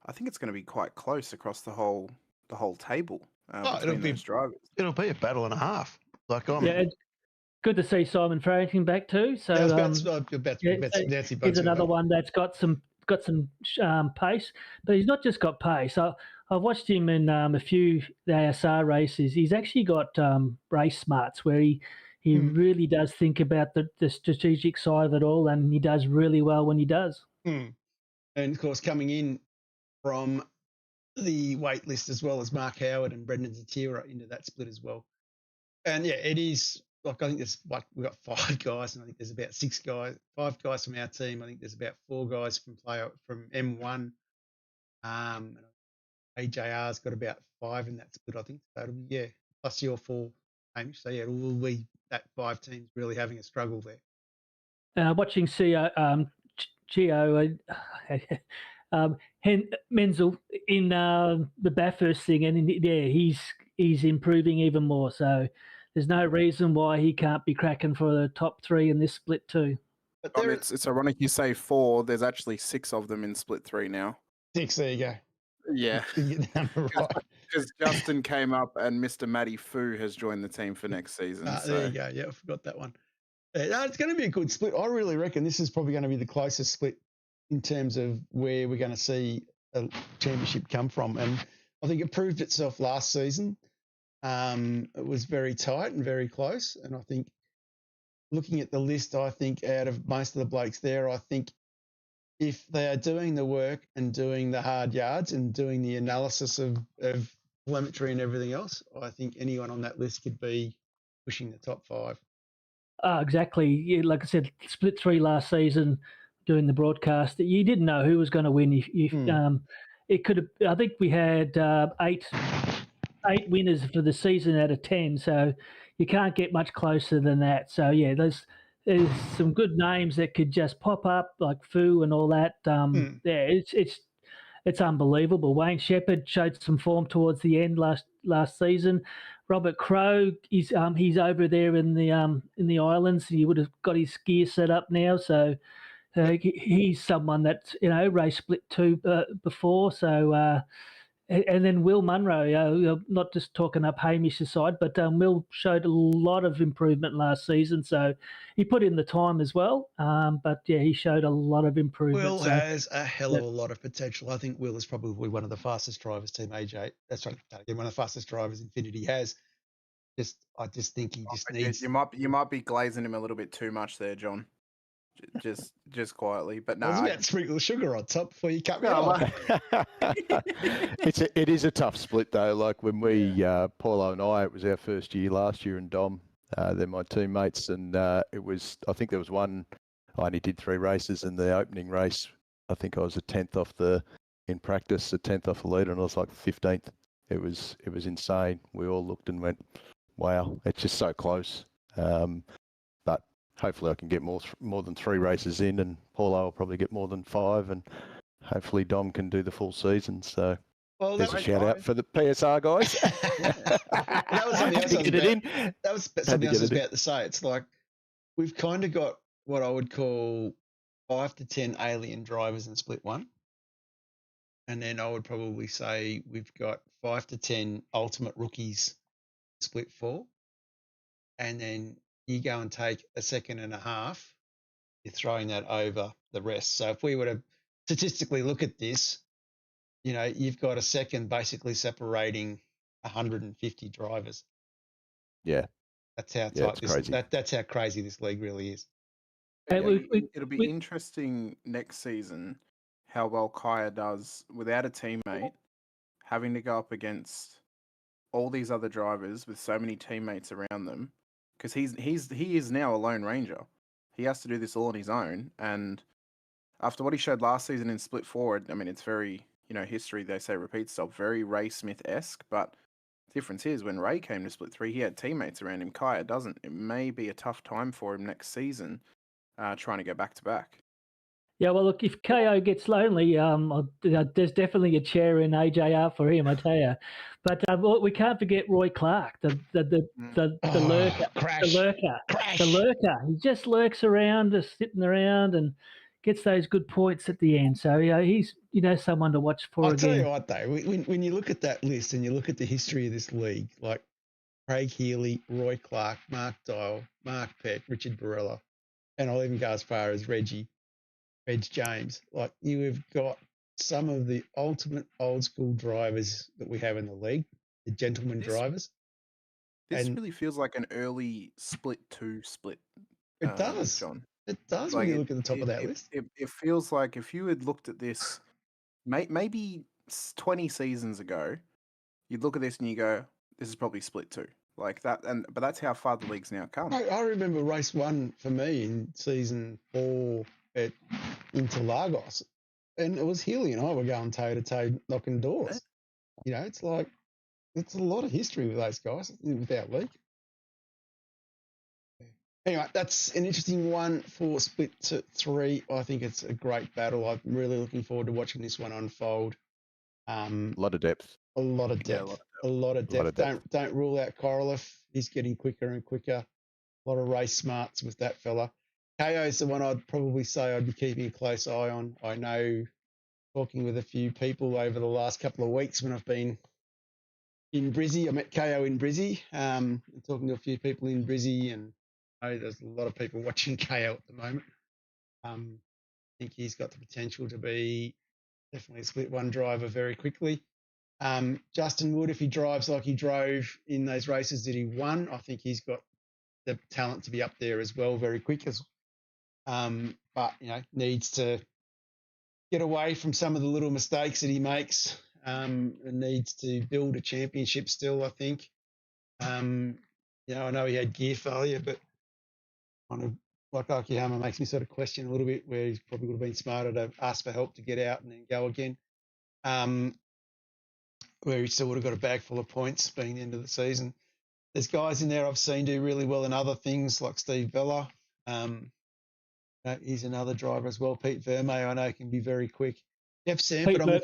Speaker 3: I think it's going to be quite close across the whole table. Between those drivers.
Speaker 5: It'll be a battle and a half.
Speaker 4: It's good to see Simon Farrington back too. So he's another one that's got some pace, but he's not just got pace. I've watched him in a few ASR races. He's actually got race smarts where he really does think about the strategic side of it all, and he does really well when he does.
Speaker 5: And of course, coming in from the wait list as well as Mark Howard and Brendan Zatira into that split as well. And yeah, it is like, I think there's like, we've got 5 guys, and I think there's about 5 guys from our team. I think there's about 4 guys from M1. AJR's got about 5 in that split, I think. So it'll be, yeah, plus your 4, Hamish. So yeah, it will be that 5 teams really having a struggle there.
Speaker 4: Watching Chio Menzel in the Bathurst thing, and yeah, he's improving even more. So there's no reason why he can't be cracking for the top 3 in this split too.
Speaker 5: But
Speaker 3: It's ironic you say 4. There's actually 6 of them in split 3 now.
Speaker 5: 6, there you go.
Speaker 3: Yeah.
Speaker 5: You get the number right.
Speaker 3: Because Justin came up and Mr. Matty Fu has joined the team for next season.
Speaker 5: There you go. Yeah, I forgot that one. No, it's going to be a good split. I really reckon this is probably going to be the closest split in terms of where we're going to see a championship come from. And I think it proved itself last season. It was very tight and very close. And I think looking at the list, I think out of most of the blokes there, I think if they are doing the work and doing the hard yards and doing the analysis of telemetry and everything else, I think anyone on that list could be pushing the top 5.
Speaker 4: Exactly. Yeah, like I said, split 3 last season, doing the broadcast, you didn't know who was going to win. It could have. I think we had 8 winners for the season out of 10, so you can't get much closer than that. So yeah, there's some good names that could just pop up, like Fu and all that. Yeah, it's unbelievable. Wayne Shepherd showed some form towards the end last season. Robert Crow, he's over there in the islands. He would have got his gear set up now, so he's someone that raced split 2 before. So and then Will Munro, not just talking up Hamish's side, but Will showed a lot of improvement last season. So he put in the time as well. But yeah, he showed a lot of improvement.
Speaker 5: Will has a hell of a lot of potential. I think Will is probably one of the fastest drivers Team AJ. That's right. One of the fastest drivers Infinity has. I just think he just needs.
Speaker 3: You might be glazing him a little bit too much there, John. Just quietly, but no.
Speaker 5: I was about to sprinkle sugar on top before you cut me off.
Speaker 2: It is a tough split though. Like when we Paulo and I, it was our first year last year, and Dom, they're my teammates, and it was. I think there was one. I only did 3 races, in the opening race, I think I was a 10th off in practice, a 10th off the leader, and I was like 15th. It was insane. We all looked and went, "Wow, it's just so close." But hopefully I can get more than 3 races in, and Paulo will probably get more than 5, and hopefully Dom can do the full season. So there's a shout out for the PSR guys.
Speaker 5: That was something else I was about to say. It's like we've kind of got what I would call 5 to 10 alien drivers in split 1. And then I would probably say we've got 5 to 10 ultimate rookies in split 4. And then you go and take a second and a half, you're throwing that over the rest. So if we were to statistically look at this, you've got a second basically separating 150 drivers.
Speaker 2: Yeah.
Speaker 5: That's how tight that's how crazy this league really is.
Speaker 3: It'll be interesting next season how well Kaya does without a teammate, having to go up against all these other drivers with so many teammates around them, because he is now a lone ranger. He has to do this all on his own, and after what he showed last season in split forward, I mean, it's very, history, they say, repeats itself, very Ray Smith-esque, but the difference is when Ray came to split 3, he had teammates around him. Kaya doesn't. It may be a tough time for him next season, trying to go back to back.
Speaker 4: Yeah, well, look, if KO gets lonely, there's definitely a chair in AJR for him, I tell you. But we can't forget Roy Clark, the lurker,
Speaker 5: Crash.
Speaker 4: the lurker. He just lurks around, just sitting around, and gets those good points at the end. So he's someone to watch for.
Speaker 5: I'll tell you what, though, when you look at that list and you look at the history of this league, like Craig Healy, Roy Clark, Mark Dial, Mark Peck, Richard Barella, and I'll even go as far as Reg James, like you have got some of the ultimate old school drivers that we have in the league, the gentleman
Speaker 3: This
Speaker 5: drivers.
Speaker 3: this
Speaker 5: And
Speaker 3: really feels like an early split 2 split,
Speaker 5: it does.
Speaker 3: John.
Speaker 5: It does when
Speaker 3: Like
Speaker 5: you look at the top of that list.
Speaker 3: it feels like if you had looked at this maybe 20 seasons ago, you'd look at this and you go, this is probably split 2. Like that, but that's how far the league's now come.
Speaker 5: I remember race 1 for me in season 4 at Interlagos, and it was Healy and I were going toe to toe knocking doors. You know, it's like it's a lot of history with those guys without league. Anyway, that's an interesting one for split 3. I think it's a great battle. I'm really looking forward to watching this one unfold.
Speaker 2: A lot of depth.
Speaker 5: A lot of
Speaker 3: Yeah,
Speaker 5: depth. A lot of depth. Don't rule out Korolev. He's getting quicker and quicker. A lot of race smarts with that fella. KO is the one I'd probably say I'd be keeping a close eye on. I know, talking with a few people over the last couple of weeks when I've been in Brizzy, I met KO in Brizzy, talking to a few people in Brizzy, and I know there's a lot of people watching KO at the moment. I think he's got the potential to be definitely a split 1 driver very quickly. Justin Wood, if he drives like he drove in those races that he won, I think he's got the talent to be up there as well very quick. But, you know, needs to get away from some of the little mistakes that he makes, and needs to build a championship still, I think. You know, I know he had gear failure, but kind of like Akiyama makes me sort of question a little bit where he's probably would have been smarter to ask for help to get out and then go again. Where he still would have got a bag full of points being the end of the season. There's guys in there I've seen do really well in other things, like Steve Vella. He's another driver as well. Pete Vermey, I know, can be very quick. Jeff Sanford.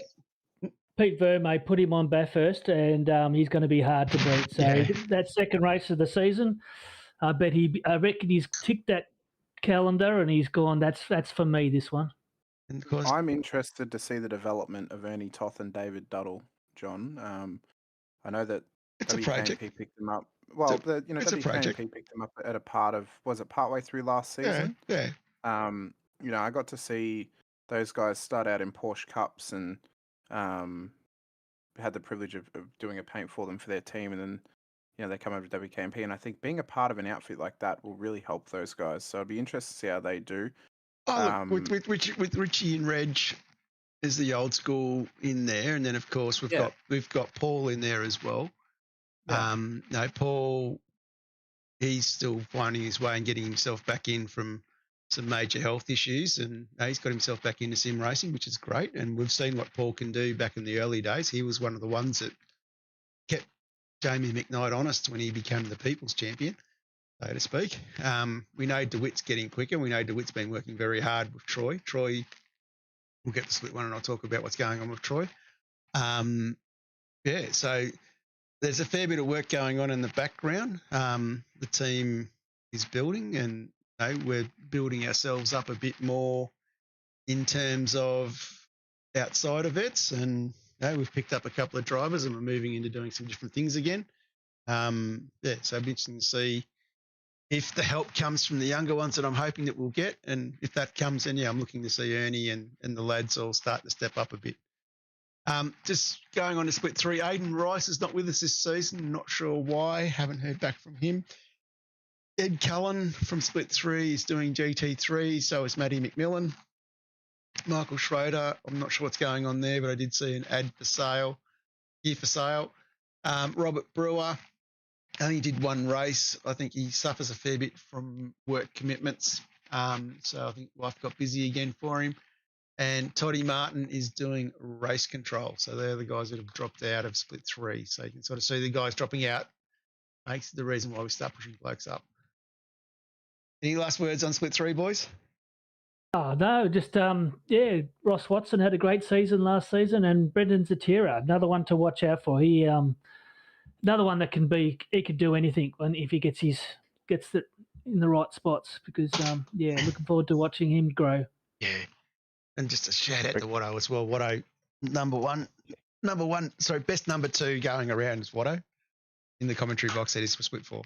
Speaker 4: Pete Vermey, put him on Bathurst, and he's going to be hard to beat. So that second race of the season, I reckon he's ticked that calendar and he's gone. That's for me, this one.
Speaker 5: And of course,
Speaker 3: I'm interested to see the development of Ernie Toth and David Duddle, John. I know that
Speaker 5: it's a project.
Speaker 3: WKMP picked them up. Well, WKMP picked them up at a part of, was it partway through last season?
Speaker 5: Yeah.
Speaker 3: You know, I got to see those guys start out in Porsche Cups and had the privilege of doing a paint for them for their team, and then, you know, they come over to WKMP, and I think being a part of an outfit like that will really help those guys. So I'd be interested to see how they do.
Speaker 5: Oh, look, with Richie and Reg is the old school in there, and then of course we've got Paul in there as well. Yeah. No, Paul, he's still finding his way and getting himself back in from some major health issues, and he's got himself back into sim racing, which is great. And we've seen what Paul can do back in the early days. He was one of the ones that kept Jamie McKnight honest when he became the people's champion, so to speak. We know DeWitt's getting quicker. We know DeWitt's been working very hard with Troy. Troy, we'll get to split 1 and I'll talk about what's going on with Troy. So there's a fair bit of work going on in the background. The team is building, and we're building ourselves up a bit more in terms of outside events, and we've picked up a couple of drivers and we're moving into doing some different things again. So it'll be interesting to see if the help comes from the younger ones that I'm hoping that we'll get, and if that comes, then I'm looking to see Ernie and the lads all start to step up a bit. Just going on to split 3, Aidan Rice is not with us this season. Not sure why. Haven't heard back from him. Ed Cullen from split 3 is doing GT3. So is Matty McMillan. Michael Schroeder, I'm not sure what's going on there, but I did see an ad for sale. Here for sale. Robert Brewer, I think he did 1 race. I think he suffers a fair bit from work commitments. So I think life got busy again for him. And Toddy Martin is doing race control. So they're the guys that have dropped out of split 3. So you can sort of see the guys dropping out makes the reason why we start pushing blokes up. Any last words on split 3, boys?
Speaker 4: Oh, no, just, Ross Watson had a great season last season, and Brendan Zatira, another one to watch out for. He, another one that he could do anything if he gets it in the right spots, because, looking forward to watching him grow.
Speaker 5: Yeah. And just a shout out to Watto as well. Watto, best number 2 going around is Watto in the commentary box. That is for split 4.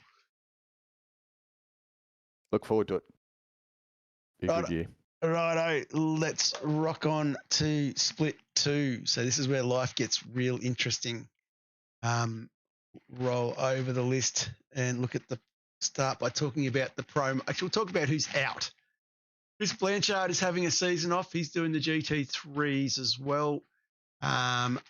Speaker 2: Look forward to it. Be a good year.
Speaker 5: Righto, let's rock on to split 2. So this is where life gets real interesting. Roll over the list and look at the start by talking about the promo. Actually, we'll talk about who's out. Chris Blanchard is having a season off. He's doing the GT3s as well.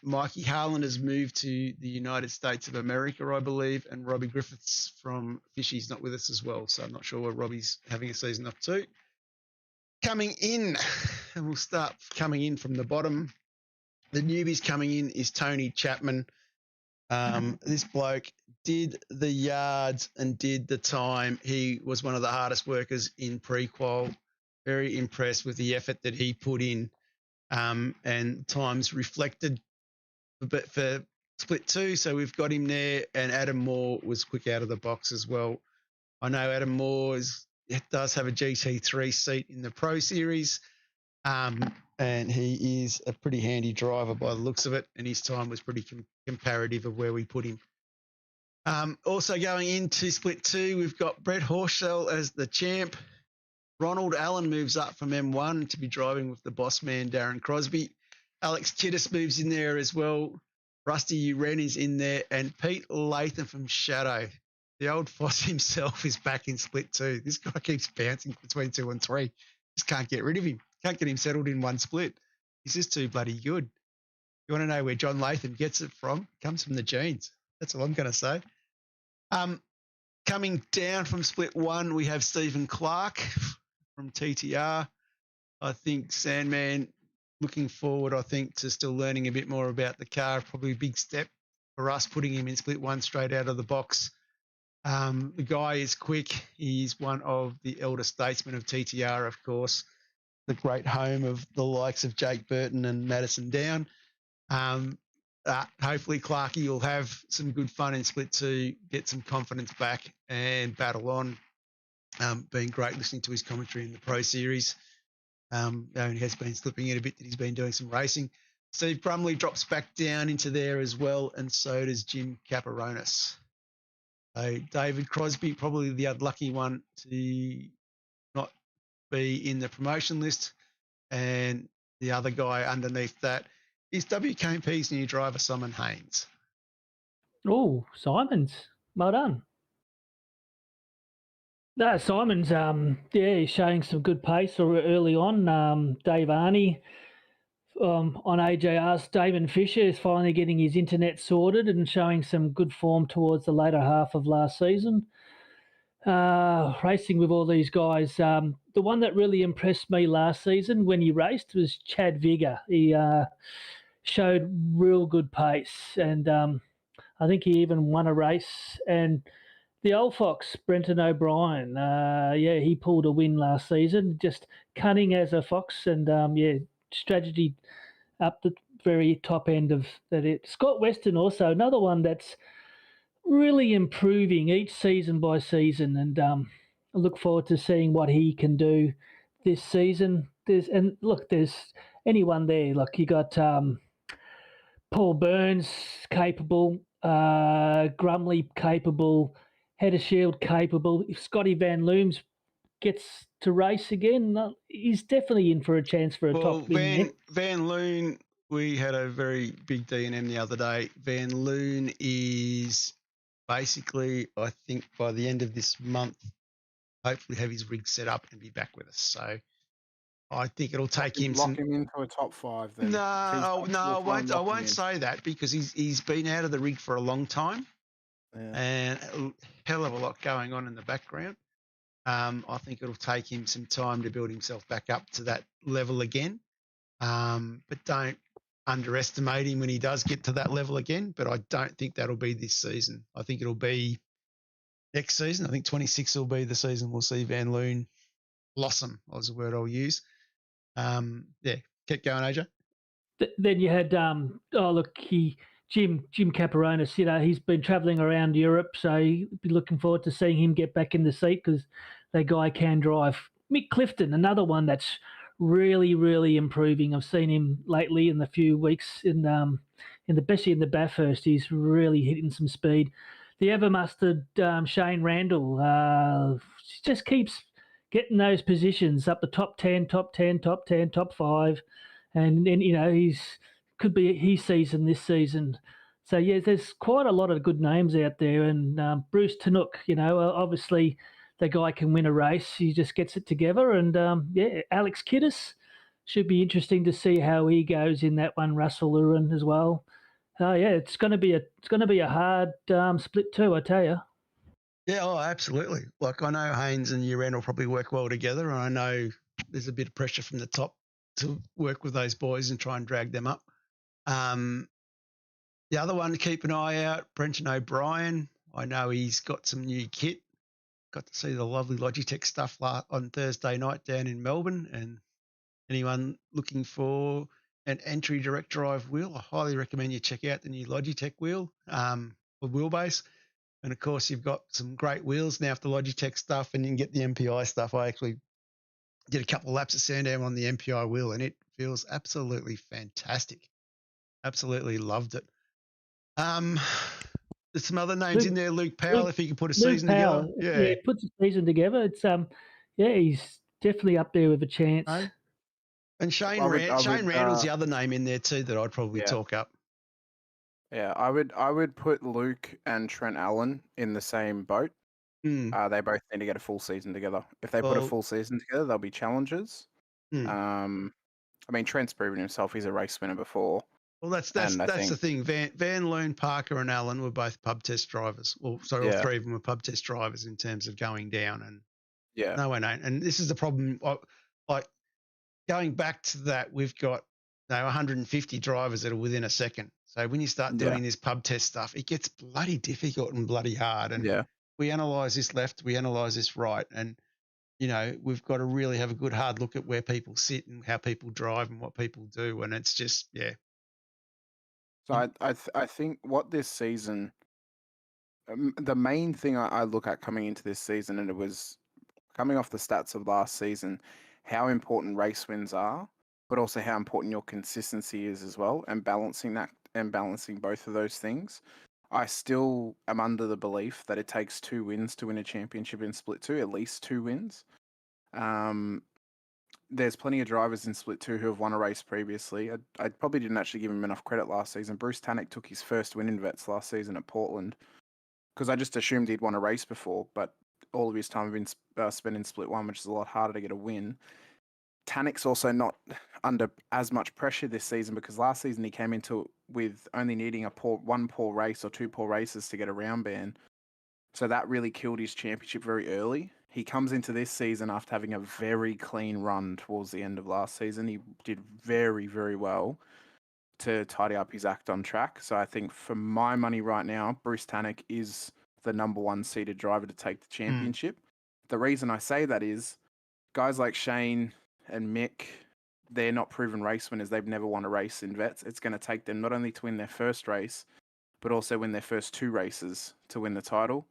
Speaker 5: Mikey Harlan has moved to the United States of America, I believe, and Robbie Griffiths from Fishy's not with us as well, so I'm not sure where Robbie's having a season off too. Coming in, and we'll start coming in from the bottom. The newbies coming in is Tony Chapman. This bloke did the yards and did the time. He was one of the hardest workers in pre-qual. Very impressed with the effort that he put in, and times reflected for split 2. So we've got him there, and Adam Moore was quick out of the box as well. I know Adam Moore does have a GT3 seat in the Pro Series, and he is a pretty handy driver by the looks of it, and his time was pretty comparative of where we put him. Also going into split 2, we've got Brett Horsell as the champ. Ronald Allen moves up from M1 to be driving with the boss man, Darren Crosby. Alex Chittis moves in there as well. Rusty Uren is in there, and Pete Latham from Shadow. The old Foss himself is back in split 2. This guy keeps bouncing between 2 and 3. Just can't get rid of him. Can't get him settled in one split. He's just too bloody good. You want to know where John Latham gets it from? It comes from the genes. That's all I'm going to say. Coming down from split 1, we have Stephen Clark from TTR. I think Sandman, looking forward, to still learning a bit more about the car. Probably a big step for us, putting him in split 1 straight out of the box. The guy is quick. He's one of the elder statesmen of TTR, of course, the great home of the likes of Jake Burton and Madison Down. Hopefully Clarkie will have some good fun in split 2, get some confidence back and battle on. Been great listening to his commentary in the Pro Series. He has been slipping in a bit that he's been doing some racing. Steve Brumley drops back down into there as well, and so does Jim Caparonis. So David Crosby, probably the unlucky one to not be in the promotion list. And the other guy underneath that is WKP's new driver, Simon Haynes.
Speaker 4: Oh, Simon's. Well done. No, Simon's, he's showing some good pace early on. Dave Arney on AJR's Damon Fisher is finally getting his internet sorted and showing some good form towards the later half of last season. Racing with all these guys. The one that really impressed me last season when he raced was Chad Vigor. He showed real good pace, and I think he even won a race. And the old fox, Brenton O'Brien, he pulled a win last season, just cunning as a fox, and strategy up the very top end of that. Scott Weston also, another one that's really improving each season by season, and I look forward to seeing what he can do this season. There's anyone there. Like you got Paul Burns capable, Grumley capable, Header Shield capable. If Scotty Van Looms gets to race again, he's definitely in for a chance for a top win.
Speaker 5: Van Loon, we had a very big D&M the other day. Van Loon is basically, I think, by the end of this month, hopefully have his rig set up and be back with us. So I think it'll take him
Speaker 3: lock him into a top 5 then.
Speaker 5: No, I won't say that, because he's been out of the rig for a long time. Yeah. And a hell of a lot going on in the background. I think it'll take him some time to build himself back up to that level again. But don't underestimate him when he does get to that level again. But I don't think that'll be this season. I think it'll be next season. I think 26 will be the season we'll see Van Loon blossom, was the word I'll use. Keep going, AJ.
Speaker 4: Then you had Jim Caparonis. He's been travelling around Europe, so you'd be looking forward to seeing him get back in the seat, because that guy can drive. Mick Clifton, another one that's really, really improving. I've seen him lately in the few weeks especially in the Bathurst. He's really hitting some speed. The ever mustard Shane Randall just keeps getting those positions up the top 10, top 10, top 10, top 5. And then, could be his season this season. So, yeah, there's quite a lot of good names out there. And Bruce Tannock, obviously the guy can win a race. He just gets it together. And, Alex Kiddis should be interesting to see how he goes in that one. Russell Lewin as well. It's going to be a hard split too, I tell you.
Speaker 5: Yeah, absolutely. Like, I know Haynes and Uren will probably work well together, and I know there's a bit of pressure from the top to work with those boys and try and drag them up. The other one to keep an eye out, Brenton O'Brien. I know he's got some new kit. Got to see the lovely Logitech stuff on Thursday night down in Melbourne, and anyone looking for an entry direct drive wheel, I highly recommend you check out the new Logitech wheel, for wheelbase. And of course, you've got some great wheels now for the Logitech stuff, and you can get the MPI stuff. I actually did a couple of laps at Sandown on the MPI wheel, and it feels absolutely fantastic. Absolutely loved it. There's some other names in there. Luke Powell, if he can put a season together.
Speaker 4: Yeah, puts a season together. It's he's definitely up there with a chance.
Speaker 5: Right. And Shane Randall's the other name in there too that I'd probably talk up.
Speaker 3: Yeah, I would put Luke and Trent Allen in the same boat. They both need to get a full season together. If they put a full season together, they'll be challengers. I mean, Trent's proven himself; he's a race winner before.
Speaker 5: Well, that's the thing. Van Loon, Parker, and Allen were both pub test drivers. Well, sorry, all three of them were pub test drivers in terms of going down. And no one ain't. And this is the problem. Like going back to that, we've got 150 drivers that are within a second. So when you start doing this pub test stuff, it gets bloody difficult and bloody hard. And we analyse this left, we analyse this right, and we've got to really have a good hard look at where people sit and how people drive and what people do. And it's just
Speaker 3: So I think what this season, the main thing I look at coming into this season, and it was coming off the stats of last season, how important race wins are, but also how important your consistency is as well, and balancing that and balancing both of those things. I still am under the belief that it takes 2 wins to win a championship in Split 2, at least 2 wins. There's plenty of drivers in Split 2 who have won a race previously. I probably didn't actually give him enough credit last season. Bruce Tannock took his first win in Vets last season at Portland because I just assumed he'd won a race before, but all of his time had been spent in Split 1, which is a lot harder to get a win. Tannock's also not under as much pressure this season because last season he came into it with only needing one poor race or 2 poor races to get a round ban. So that really killed his championship very early. He comes into this season after having a very clean run towards the end of last season. He did very, very well to tidy up his act on track. So I think for my money right now, Bruce Tannock is the number 1 seeded driver to take the championship. The reason I say that is guys like Shane and Mick, they're not proven race winners. They've never won a race in Vets. It's going to take them not only to win their first race, but also win their first 2 races to win the title.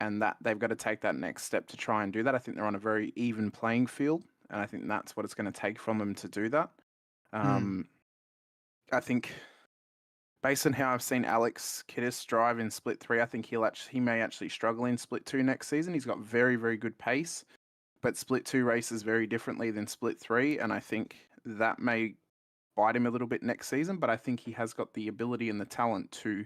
Speaker 3: And that they've got to take that next step to try and do that. I think they're on a very even playing field, and I think that's what it's going to take from them to do that. I think based on how I've seen Alex Kiddis drive in Split 3, I think he may actually struggle in Split 2 next season. He's got very, very good pace, but Split 2 races very differently than Split 3, and I think that may bite him a little bit next season, but I think he has got the ability and the talent to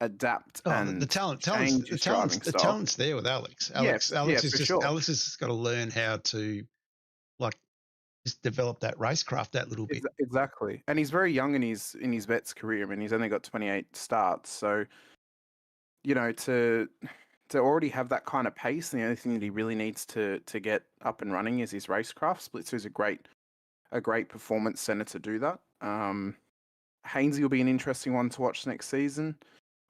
Speaker 3: adapt and
Speaker 5: the talent's there with Alex. Alex has got to learn how to just develop that racecraft that little bit.
Speaker 3: Exactly. And he's very young in his Vets career. I mean, he's only got 28 starts. So, to already have that kind of pace, the only thing that he really needs to get up and running is his racecraft. Split 2 is a great performance center to do that. Hainsey will be an interesting one to watch next season.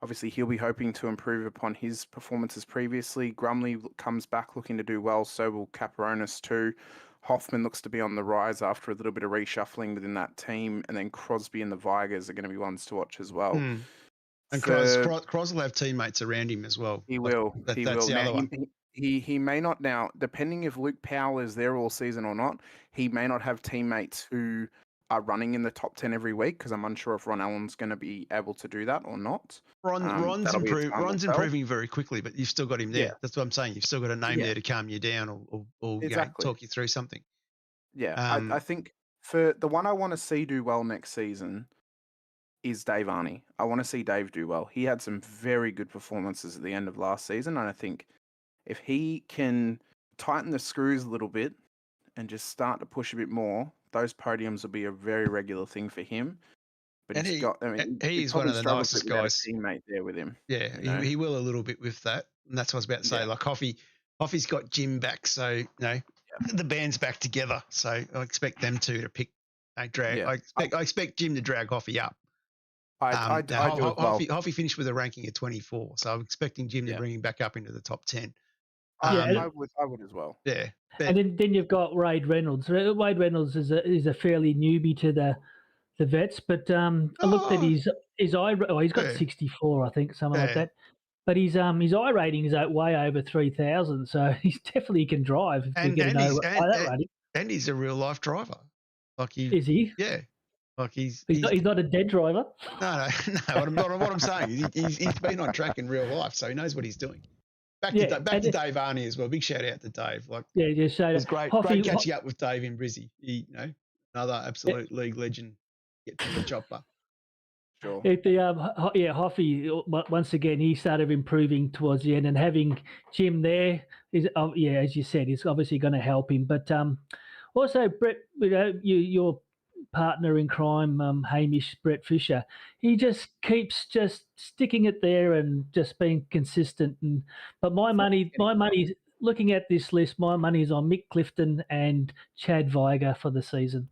Speaker 3: Obviously, he'll be hoping to improve upon his performances previously. Grumley comes back looking to do well, so will Caperonis too. Hoffman looks to be on the rise after a little bit of reshuffling within that team. And then Crosby and the Vigors are going to be ones to watch as well.
Speaker 5: And Cros will have teammates around him as well.
Speaker 3: He will.
Speaker 5: That's
Speaker 3: will.
Speaker 5: the other one.
Speaker 3: He may not now, depending if Luke Powell is there all season or not, he may not have teammates who are running in the top 10 every week, because I'm unsure if Ron Allen's going to be able to do that or not.
Speaker 5: Ron's
Speaker 3: That'll be a time will tell.
Speaker 5: improving very quickly, but you've still got him there.
Speaker 3: Yeah.
Speaker 5: That's what I'm saying. You've still got a name
Speaker 3: Yeah.
Speaker 5: there to calm you down or
Speaker 3: Exactly.
Speaker 5: talk you through something.
Speaker 3: Yeah, I think for the one I want to see do well next season is Dave Arney. I want to see Dave do well. He had some very good performances at the end of last season, and I think if he can tighten the screws a little bit and just start to push a bit more, those podiums will be a very regular thing for him. But
Speaker 5: And he's one of the nicest guys.
Speaker 3: A teammate there with him.
Speaker 5: Yeah,
Speaker 3: you know?
Speaker 5: he will a little bit with that, and that's what I was about to say.
Speaker 3: Yeah.
Speaker 5: Like Hoffy's got Jim back, so the band's back together. So I expect them two to pick drag.
Speaker 3: Yeah.
Speaker 5: I expect Jim to drag Hoffy up.
Speaker 3: I do as well.
Speaker 5: Hoffy finished with a ranking of 24, so I'm expecting Jim to bring him back up into the top 10.
Speaker 3: I would as well.
Speaker 5: Yeah,
Speaker 4: and then you've got Wade Reynolds. Wade Reynolds is a fairly newbie to the vets, but I looked at his eye. Oh, he's got 64, I think, something like that. But his eye rating is way over 3,000, so he's definitely can drive.
Speaker 5: And he's a real life driver. Like
Speaker 4: is he?
Speaker 5: Yeah. Like he's
Speaker 4: not a dead driver.
Speaker 5: No. What I'm saying, he's been on track in real life, so he knows what he's doing. Back to Dave Arney as well. Big shout out to Dave. Like
Speaker 4: it
Speaker 5: was great catching up with Dave in Brizzy. Another absolute league legend. Get to the chopper.
Speaker 3: Sure.
Speaker 4: Hoffy, once again, he started improving towards the end, and having Jim there is, as you said, is obviously going to help him. But also, Brett, your partner in crime, Hamish, Brett Fisher, he just keeps just sticking it there and just being consistent. But my money, looking at this list, my money is on Mick Clifton and Chad Viger for the season.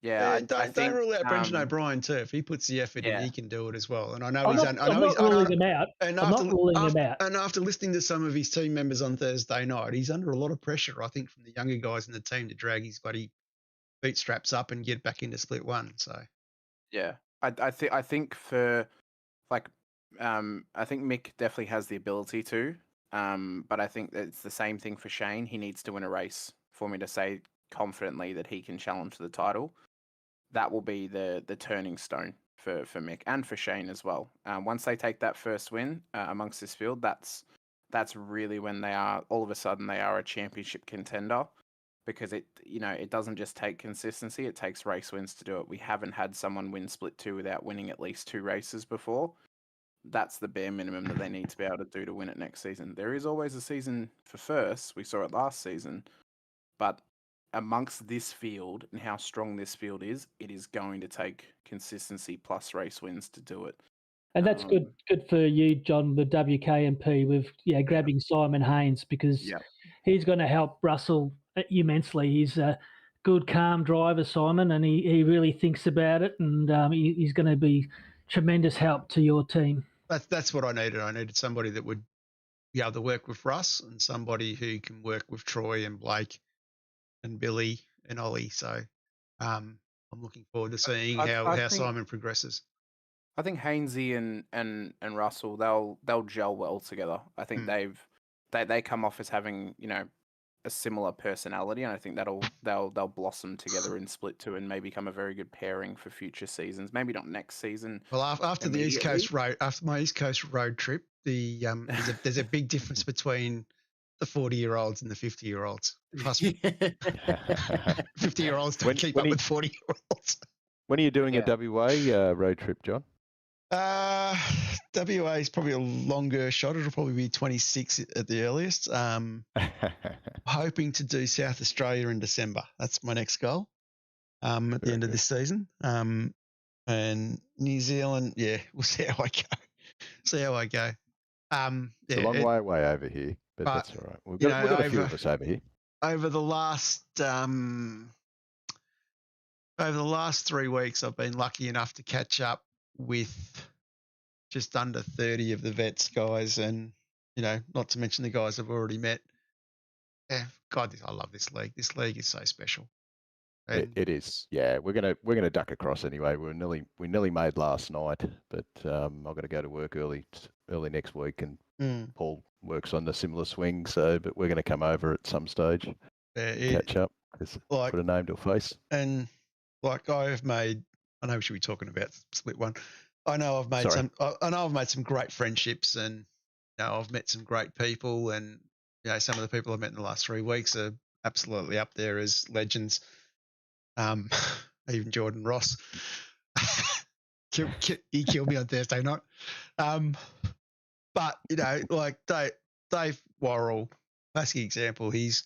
Speaker 3: Yeah,
Speaker 5: don't rule out Brendan O'Brien too. If he puts the effort in, he can do it as well. And I know
Speaker 4: I'm not ruling him out. I'm not ruling him out.
Speaker 5: And after listening to some of his team members on Thursday night, he's under a lot of pressure, I think, from the younger guys in the team to drag his bloody bootstraps up and get back into split one. So,
Speaker 3: yeah, I think for like, I think Mick definitely has the ability to, but I think that it's the same thing for Shane. He needs to win a race for me to say confidently that he can challenge for the title. That will be the turning stone for Mick and for Shane as well. Once they take that first win amongst this field, that's really when they are all of a sudden they are a championship contender, because it doesn't just take consistency, it takes race wins to do it. We haven't had someone win split 2 without winning at least 2 races before. That's the bare minimum that they need to be able to do to win it next season. There is always a season for first. We saw it last season, but amongst this field and how strong this field is, it is going to take consistency plus race wins to do it.
Speaker 4: And that's good for you, John, with WKMP, with grabbing Simon Haynes, because he's going to help Russell immensely. He's a good, calm driver, Simon, and he really thinks about it, and he's going to be tremendous help to your team.
Speaker 5: That's what I needed. I needed somebody that would be able to work with Russ and somebody who can work with Troy and Blake and Billy and Ollie. So I'm looking forward to seeing how Simon progresses.
Speaker 3: I think Hainsey and Russell, they'll gel well together. I think they come off as having, a similar personality, and I think they'll blossom together in split 2 and maybe become a very good pairing for future seasons. Maybe not next season.
Speaker 5: Well, after my East Coast road trip, there's a big difference between the 40-year-olds and the 50-year-olds. 50-year-olds don't keep up with 40-year-olds.
Speaker 2: When are you doing a WA road trip, John?
Speaker 5: WA is probably a longer shot. It'll probably be 26 at the earliest. Hoping to do South Australia in December. That's my next goal at the end of this season. And New Zealand, we'll see how I go.
Speaker 2: It's a long way away over here, but that's all right. We've got a few of us over here.
Speaker 5: Over the last 3 weeks, I've been lucky enough to catch up with just under 30 of the vets guys, and not to mention the guys I've already met. Yeah, God, I love this league. This league is so special.
Speaker 2: It is. Yeah, we're gonna duck across anyway. We nearly made last night, but I've got to go to work early next week, and Paul works on the similar swing. But we're going to come over at some stage, catch up, put a name to a face.
Speaker 5: And like I've made, I know we should be talking about split one. I know I've made
Speaker 2: Sorry.
Speaker 5: I know I've made some great friendships, and you know, I've met some great people, and you know, some of the people I've met in the last 3 weeks are absolutely up there as legends. Even Jordan Ross, he killed me on Thursday night. But you know, like Dave Worrell, classic example. He's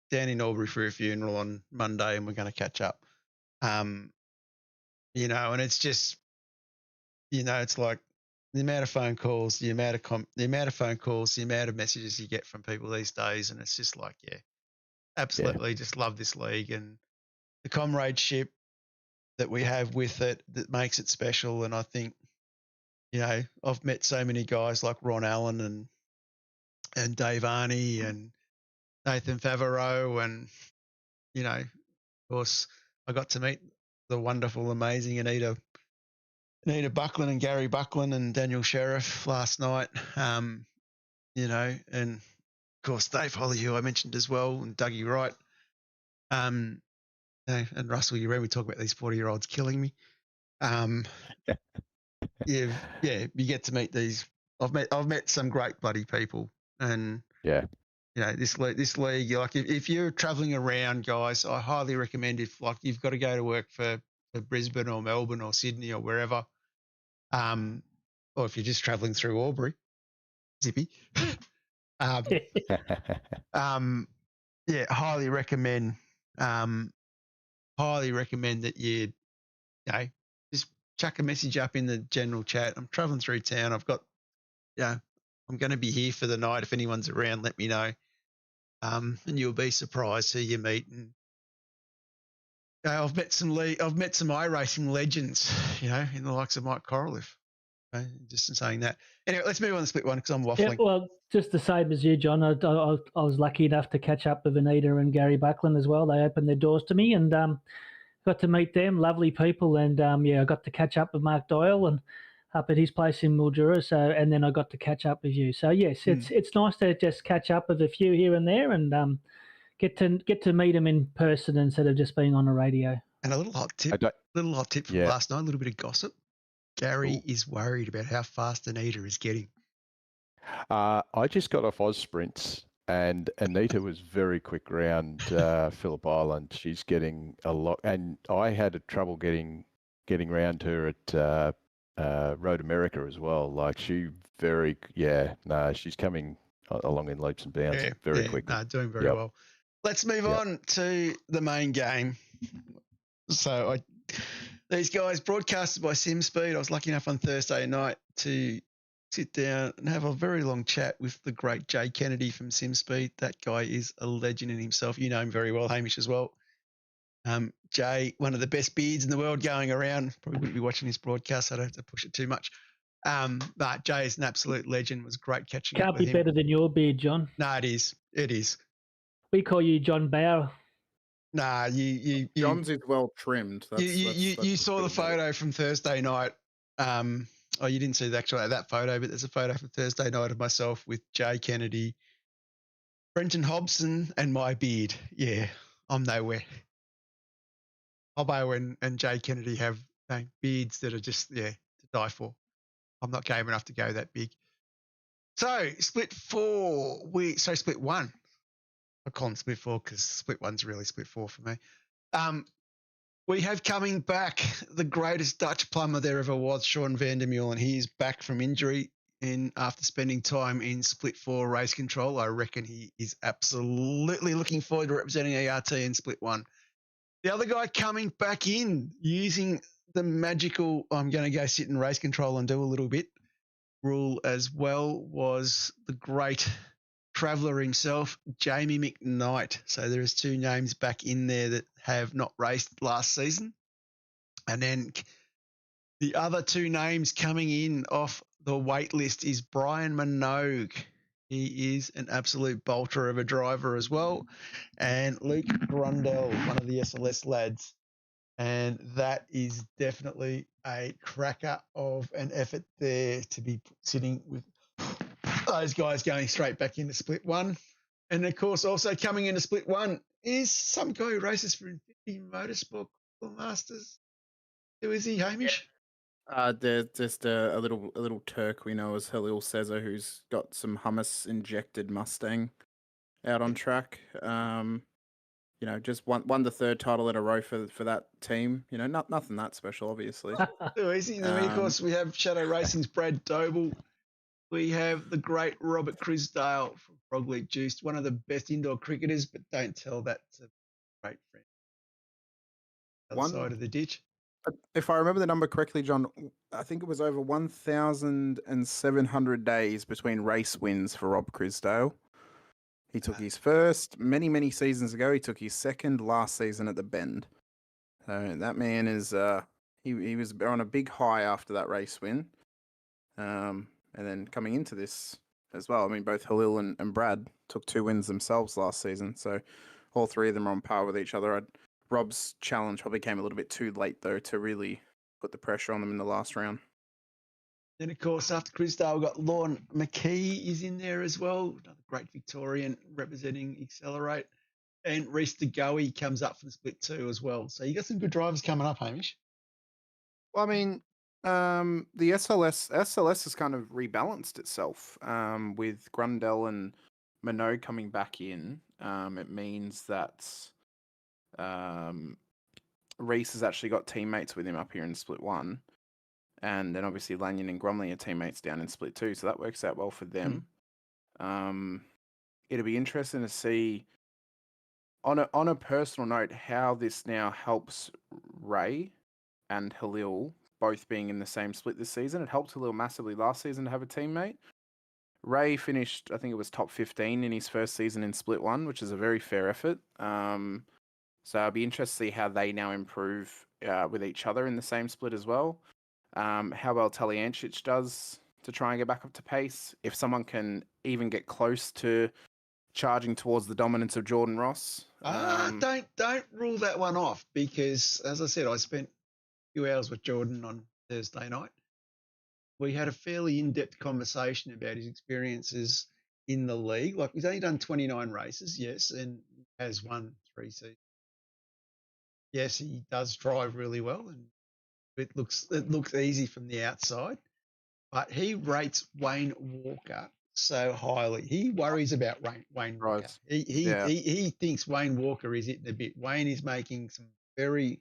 Speaker 5: down in Albury for a funeral on Monday, and we're going to catch up. You know, and it's just, you know, it's like the amount of phone calls, the amount of messages you get from people these days, and it's just like, yeah, absolutely, just love this league and the comradeship that we have with it that makes it special. And I think, you know, I've met so many guys like Ron Allen and Dave Arney and Nathan Favreau, and you know, of course, I got to meet the wonderful, amazing Anita Buckland and Gary Buckland and Daniel Sheriff last night. You know, and of course Dave Holly, who I mentioned as well, and Dougie Wright. You know, and Russell, you read me talk about these 40-year-olds killing me. You get to meet these. I've met some great bloody people, and
Speaker 2: Yeah.
Speaker 5: you know, this league, like if you're traveling around, guys, I highly recommend, if like you've got to go to work for Brisbane or Melbourne or Sydney or wherever, or if you're just traveling through Albury, zippy. Yeah, highly recommend that you know, just chuck a message up in the general chat. I'm traveling through town. I've got, I'm going to be here for the night. If anyone's around, let me know. And you'll be surprised who you meet. And I've met some iRacing legends, you know, in the likes of Mike Coroliff. Just in saying that. Anyway, let's move on to split one because I'm waffling.
Speaker 4: Yeah, well, just the same as you, John. I was lucky enough to catch up with Anita and Gary Buckland as well. They opened their doors to me and got to meet them, lovely people. And I got to catch up with Mark Doyle and up at his place in Mildura. So, and then I got to catch up with you. So yes, it's nice to just catch up with a few here and there and get to meet them in person instead of just being on the radio.
Speaker 5: And a little hot tip from last night, a little bit of gossip. Gary is worried about how fast Anita is getting.
Speaker 2: I just got off Oz Sprints, and Anita was very quick round Phillip Island. She's getting a lot, and I had trouble getting round her at Road America as well. Like she's coming along in leaps and bounds very quickly.
Speaker 5: Doing very well. Let's move on to the main game. So these guys broadcasted by SimSpeed. I was lucky enough on Thursday night to sit down and have a very long chat with the great Jay Kennedy from SimSpeed. That guy is a legend in himself. You know him very well, Hamish, as well. Jay, one of the best beards in the world going around. Probably wouldn't be watching his broadcast. So I don't have to push it too much. But Jay is an absolute legend. It was great catching up with him.
Speaker 4: Can't be better than your beard, John.
Speaker 5: No, it is. It is.
Speaker 4: We call you John Bauer.
Speaker 5: Nah, you
Speaker 3: John's is well trimmed.
Speaker 5: You saw the photo from Thursday night. You didn't see that photo, but there's a photo from Thursday night of myself with Jay Kennedy, Brenton Hobson, and my beard. Yeah, I'm nowhere. Hobbo and Jay Kennedy have beards that are just to die for. I'm not game enough to go that big. So split one. I call them split four because split one's really split four for me. We have coming back the greatest Dutch plumber there ever was, Sean Vandermeulen, and he is back from injury after spending time in split four race control. I reckon he is absolutely looking forward to representing ERT in split one. The other guy coming back in using the magical I'm going to go sit in race control and do a little bit rule as well was the great traveller himself, Jamie McKnight. So there is two names back in there that have not raced last season. And then the other two names coming in off the wait list is Brian Minogue. He is an absolute bolter of a driver as well. And Luke Grundell, one of the SLS lads. And that is definitely a cracker of an effort there to be sitting with those guys going straight back into split one. And, of course, also coming into split one is some guy who races for Infinity Motorsport the Masters? Who is he, Hamish?
Speaker 3: There's just a little Turk we know as Halil Cesar, who's got some hummus injected Mustang out on track. Just won the third title in a row for that team. Nothing that special, obviously.
Speaker 5: Who is he? Then, of course, we have Shadow Racing's Brad Doble. We have the great Robert Crisdale from Frog League Juiced, one of the best indoor cricketers, but don't tell that to a great friend. Other side of the ditch.
Speaker 3: If I remember the number correctly, John, I think it was over 1,700 days between race wins for Rob Crisdale. He took his first many seasons ago. He took his second last season at the Bend. So that man is he was on a big high after that race win, and then coming into this as well. I mean, both Halil and Brad took 2 wins themselves last season, so all 3 of them are on par with each other. Rob's challenge probably came a little bit too late, though, to really put the pressure on them in the last round.
Speaker 5: Then, of course, after Crisdale, we've got Lorne McKee is in there as well. Another great Victorian representing Accelerate. And Reese DeGoey comes up for the split 2 as well. So you got some good drivers coming up, Hamish.
Speaker 3: Well, I mean, the SLS has kind of rebalanced itself with Grundle and Minot coming back in. It means that Reese has actually got teammates with him up here in split 1, and then obviously Lanyon and Grumley are teammates down in split 2, so that works out well for them. It'll be interesting to see on a personal note how this now helps Ray and Halil both being in the same split this season. It helped Halil massively last season to have a teammate. Ray finished, I think it was top 15 in his first season in split 1, which is a very fair effort. So I'll be interested to see how they now improve with each other in the same split as well. How well Taliancic does to try and get back up to pace. If someone can even get close to charging towards the dominance of Jordan Ross.
Speaker 5: Don't rule that one off, because, as I said, I spent a few hours with Jordan on Thursday night. We had a fairly in-depth conversation about his experiences in the league. Like, he's only done 29 races, yes, and has won 3 seasons. Yes, he does drive really well, and it looks easy from the outside. But he rates Wayne Walker so highly. He worries about Wayne Walker.
Speaker 3: Right.
Speaker 5: He thinks Wayne Walker is hitting a bit. Wayne is making some very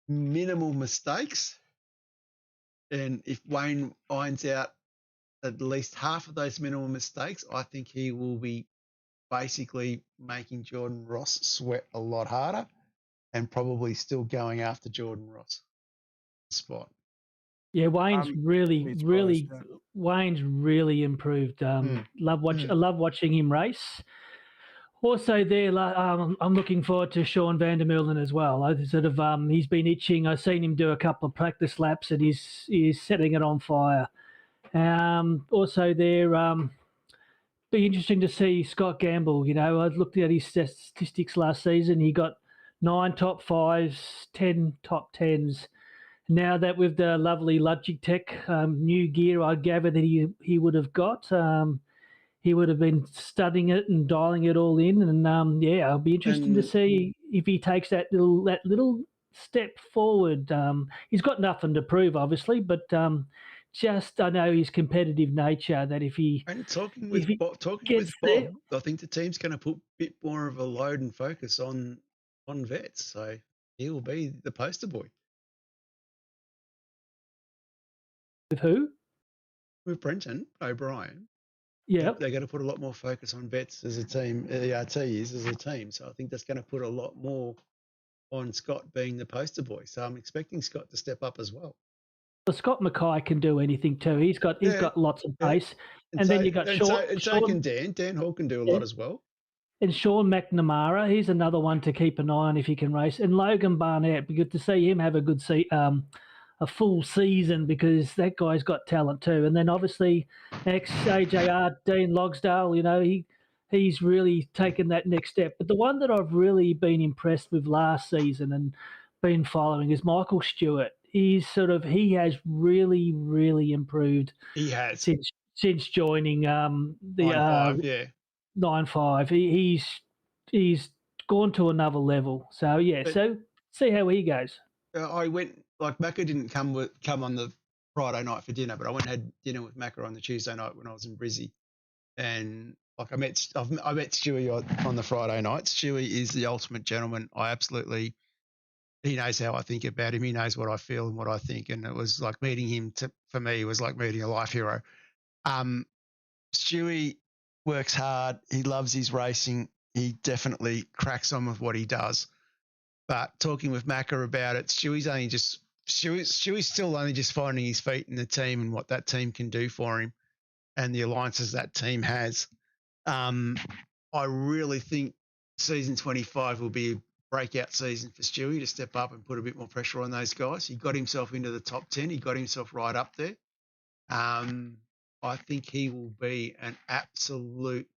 Speaker 5: minimal mistakes, and if Wayne irons out at least half of those minimal mistakes, I think he will be basically making Jordan Ross sweat a lot harder, and probably still going after Jordan Ross spot.
Speaker 4: Yeah, Wayne's Wayne's really improved. I love watching him race. Also, there, I'm looking forward to Sean van der Meulen as well. He's been itching. I've seen him do a couple of practice laps, and he's setting it on fire. Also, there, be interesting to see Scott Gamble. I looked at his statistics last season. He got 9 top 5s, 10 top 10s. Now that with the lovely Logitech new gear, I gather that he would have got. He would have been studying it and dialing it all in, and I'll be interested to see if he takes that little step forward. He's got nothing to prove, obviously, but I know his competitive nature. That if he
Speaker 5: talking with Bob, I think the team's going to put a bit more of a load and focus on vets, so he will be the poster boy.
Speaker 4: With who?
Speaker 5: With Brenton O'Brien.
Speaker 4: Yeah,
Speaker 5: they're going to put a lot more focus on vets as a team. ERT is as a team, so I think that's going to put a lot more on Scott being the poster boy. So I'm expecting Scott to step up as well.
Speaker 4: Well, Scott Mackay can do anything too. He's got lots of pace, and then you got Sean.
Speaker 5: So can Dan Hall can do a lot as well.
Speaker 4: And Sean McNamara, he's another one to keep an eye on if he can race. And Logan Barnett, be good to see him have a full season, because that guy's got talent too. And then obviously ex-AJR, Dean Logsdale, he's really taken that next step. But the one that I've really been impressed with last season and been following is Michael Stewart. He has really, really improved.
Speaker 5: He has
Speaker 4: since joining the 9-5. He's gone to another level. So see how he goes.
Speaker 5: I went like Macca didn't come on the Friday night for dinner, but I went and had dinner with Macca on the Tuesday night when I was in Brizzy, and like I met Stewie on the Friday night. Stewie is the ultimate gentleman. He knows how I think about him. He knows what I feel and what I think, and it was like meeting him. For me, it was like meeting a life hero. Stewie works hard. He loves his racing. He definitely cracks on with what he does. But talking with Macca about it, Stewie's still only just finding his feet in the team and what that team can do for him and the alliances that team has. I really think season 25 will be a breakout season for Stewie to step up and put a bit more pressure on those guys. He got himself into the top 10. He got himself right up there. I think he will be an absolute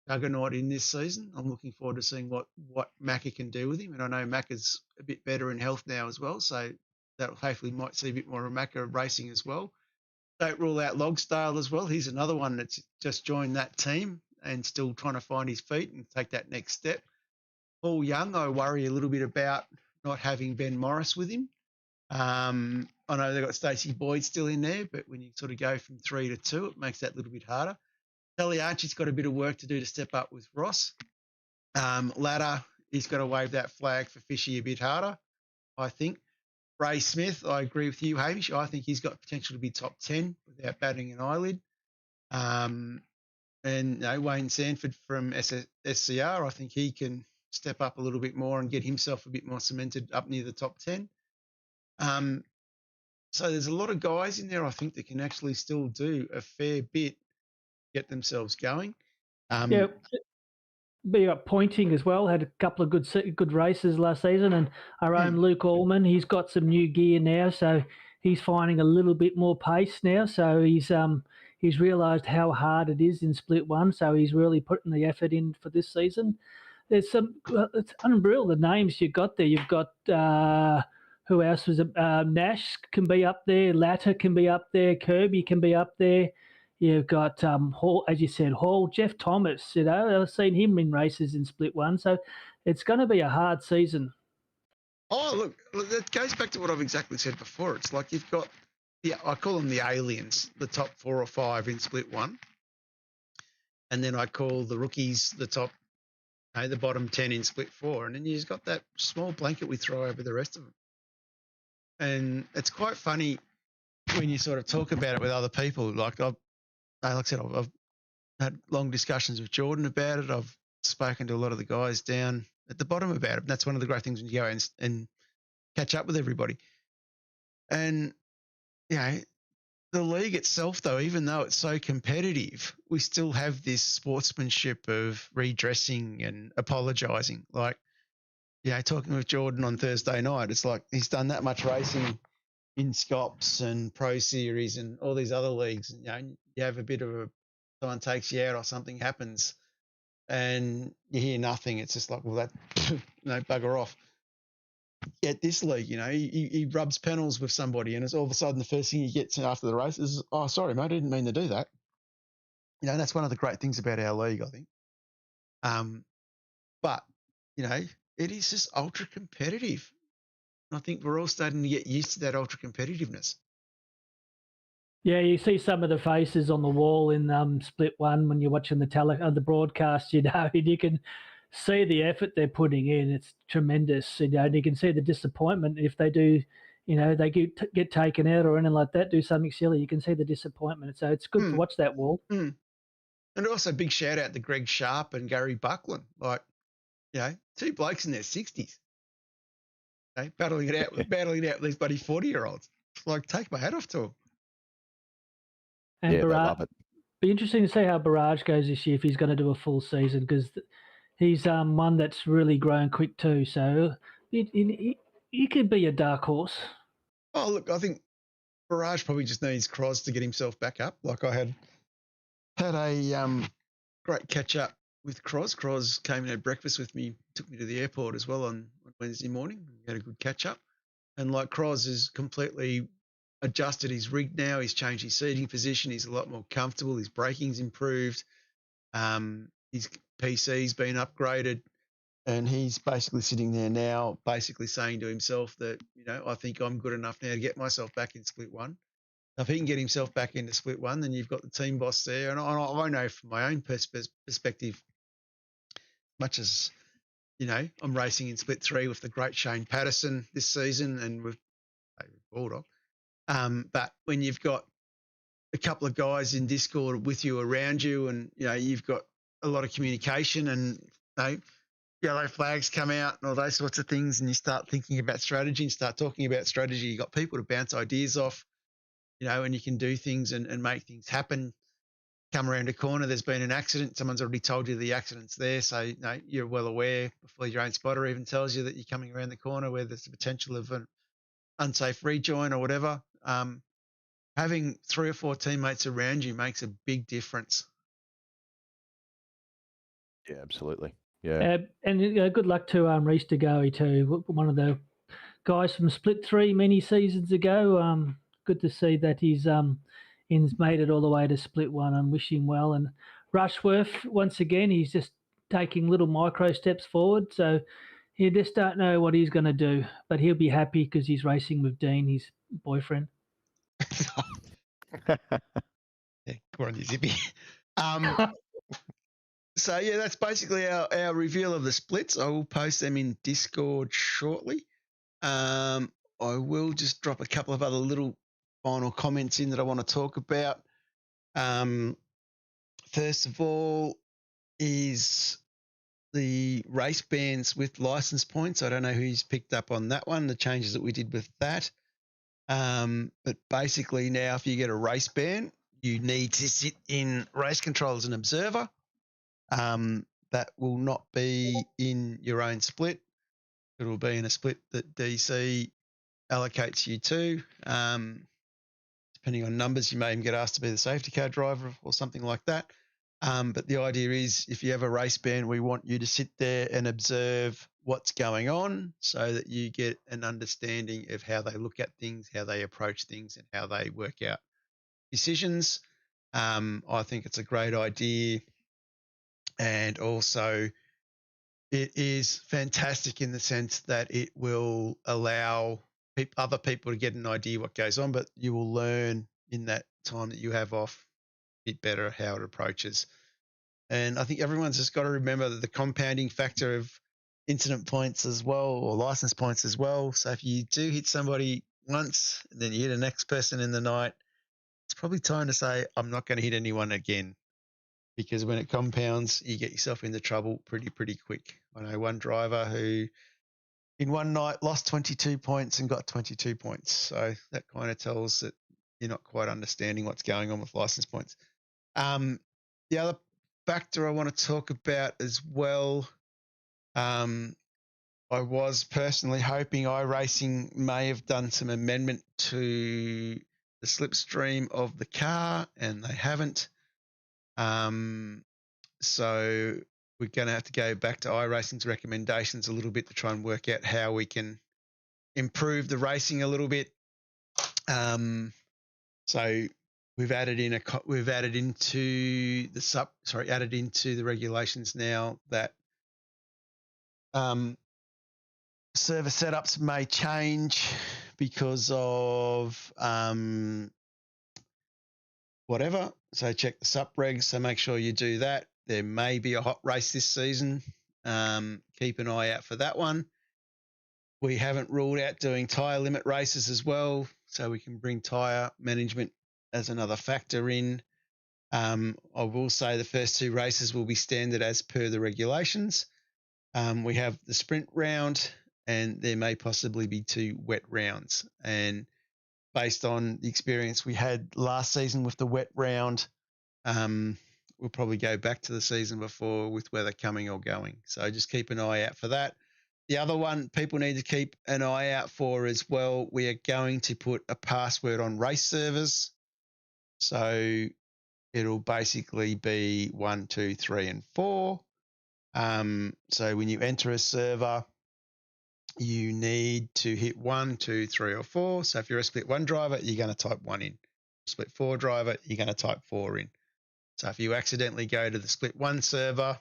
Speaker 5: juggernaut in this season. I'm looking forward to seeing what Macca can do with him. And I know Macca's a bit better in health now as well. So that hopefully might see a bit more of Macca racing as well. Don't rule out Logsdale as well. He's another one that's just joined that team and still trying to find his feet and take that next step. Paul Young, I worry a little bit about not having Ben Morris with him. I know they've got Stacey Boyd still in there, but when you sort of go from 3 to 2, it makes that a little bit harder. Kelly Archie's got a bit of work to do to step up with Ross. Ladder, he's got to wave that flag for Fishy a bit harder, I think. Ray Smith, I agree with you, Hamish. I think he's got potential to be top 10 without batting an eyelid. And Wayne Sanford from SCR, I think he can step up a little bit more and get himself a bit more cemented up near the top 10. So there's a lot of guys in there, I think, that can actually still do a fair bit, get themselves going.
Speaker 4: Yeah, be up Pointing as well. Had a couple of good races last season, and our own Luke Allman, he's got some new gear now, so he's finding a little bit more pace now. So he's realised how hard it is in Split 1, so he's really putting the effort in for this season. There's it's unreal the names you've got there. You've got who else was it? Nash can be up there, Latter can be up there, Kirby can be up there. You've got Hall, as you said, Hall, Jeff Thomas. I've seen him in races in Split 1, so it's going to be a hard season.
Speaker 5: Oh, look, that goes back to what I've exactly said before. It's like you've got, I call them the aliens, the top 4 or 5 in Split 1, and then I call the rookies the top, the bottom 10 in Split 4, and then you've got that small blanket we throw over the rest of them. And it's quite funny when you sort of talk about it with other people. Like I said, I've had long discussions with Jordan about it. I've spoken to a lot of the guys down at the bottom about it. And that's one of the great things when you go and catch up with everybody. And, the league itself, though, even though it's so competitive, we still have this sportsmanship of redressing and apologising. Like, talking with Jordan on Thursday night, it's like he's done that much racing in Scops and Pro Series and all these other leagues. And, you have a bit of someone takes you out or something happens and you hear nothing. It's just like, well, that, bugger off. At this league, he rubs panels with somebody and it's all of a sudden the first thing he gets after the race is, oh, sorry, mate, I didn't mean to do that. That's one of the great things about our league, I think. But, it is just ultra competitive. I think we're all starting to get used to that ultra competitiveness.
Speaker 4: Yeah, you see some of the faces on the wall in Split 1 when you're watching the broadcast, and you can see the effort they're putting in. It's tremendous, and you can see the disappointment if they do, they get taken out or anything like that, do something silly. You can see the disappointment. So it's good to watch that wall.
Speaker 5: And also big shout out to Greg Sharp and Gary Buckland. Like, 2 blokes in their 60s. Battling it out with these bloody 40-year-olds. It's like, take my hat off to them.
Speaker 4: And
Speaker 2: yeah, they love it.
Speaker 4: Be interesting to see how Barrage goes this year if he's going to do a full season, because he's one that's really grown quick too. So he could be a dark horse.
Speaker 5: Oh, look, I think Barrage probably just needs Cros to get himself back up. Like I had a great catch up with Cros. Cros came and had breakfast with me, took me to the airport as well on Wednesday morning. We had a good catch up. And like Cros is completely adjusted his rig now. He's changed his seating position. He's a lot more comfortable. His braking's improved. His PC's been upgraded. And he's basically sitting there now, basically saying to himself that, I think I'm good enough now to get myself back in split one. If he can get himself back into split one, then you've got the team boss there. And I know from my own perspective, much as, I'm racing in split three with the great Shane Patterson this season and with David Baldock. But when you've got a couple of guys in Discord with you around you and, you've got a lot of communication and, yellow flags come out and all those sorts of things, and you start thinking about strategy and start talking about strategy, you got people to bounce ideas off, and you can do things and make things happen. Come around a corner, there's been an accident, someone's already told you the accident's there, so you're well aware before your own spotter even tells you that you're coming around the corner where there's the potential of an unsafe rejoin or whatever. Having 3 or 4 teammates around you makes a big difference.
Speaker 2: Yeah, absolutely. Yeah.
Speaker 4: And good luck to Reese DeGoey too, one of the guys from Split 3 many seasons ago. Good to see that he's made it all the way to Split 1. and wish him well. And Rushworth, once again, he's just taking little micro steps forward. So you just don't know what he's going to do, but he'll be happy because he's racing with Dean, his boyfriend.
Speaker 5: Yeah, go on, you zippy. So, yeah, that's basically our reveal of the splits. I will post them in Discord shortly. I will just drop a couple of other little final comments in that I want to talk about. First of all is the race bans with license points. I don't know who's picked up on that one, the changes that we did with that. But basically now if you get a race ban, you need to sit in race control as an observer. That will not be in your own split. It will be in a split that DC allocates you to. Depending on numbers, you may even get asked to be the safety car driver or something like that. But the idea is if you have a race ban, we want you to sit there and observe what's going on so that you get an understanding of how they look at things, how they approach things, and how they work out decisions. I think it's a great idea. And also it is fantastic in the sense that it will allow other people to get an idea what goes on, but you will learn in that time that you have off a bit better how it approaches. And I think everyone's just got to remember that the compounding factor of incident points as well, or license points as well. So if you do hit somebody once and then you hit the next person in the night, it's probably time to say, I'm not going to hit anyone again. Because when it compounds, you get yourself into trouble pretty quick. I know one driver who in one night lost 22 points and got 22 points. So that kind of tells that you're not quite understanding what's going on with license points. The other factor I want to talk about as well, I was personally hoping iRacing may have done some amendment to the slipstream of the car, and they haven't. So we're going to have to go back to iRacing's recommendations a little bit to try and work out how we can improve the racing a little bit. So we've added into the regulations now that server setups may change because of whatever. So check the sup regs. So make sure you do that. There may be a hot race this season. Keep an eye out for that one. We haven't ruled out doing tyre limit races as well, so we can bring tyre management as another factor in. I will say the first 2 races will be standard as per the regulations. We have the sprint round, and there may possibly be 2 wet rounds. And based on the experience we had last season with the wet round, we'll probably go back to the season before with weather coming or going. So just keep an eye out for that. The other one people need to keep an eye out for as well, we are going to put a password on race servers. So it'll basically be 1, 2, 3, and 4. So when you enter a server, you need to hit 1, 2, 3, or 4. So if you're a split 1 driver, you're going to type 1 in. Split 4 driver, you're going to type 4 in. So if you accidentally go to the split 1 server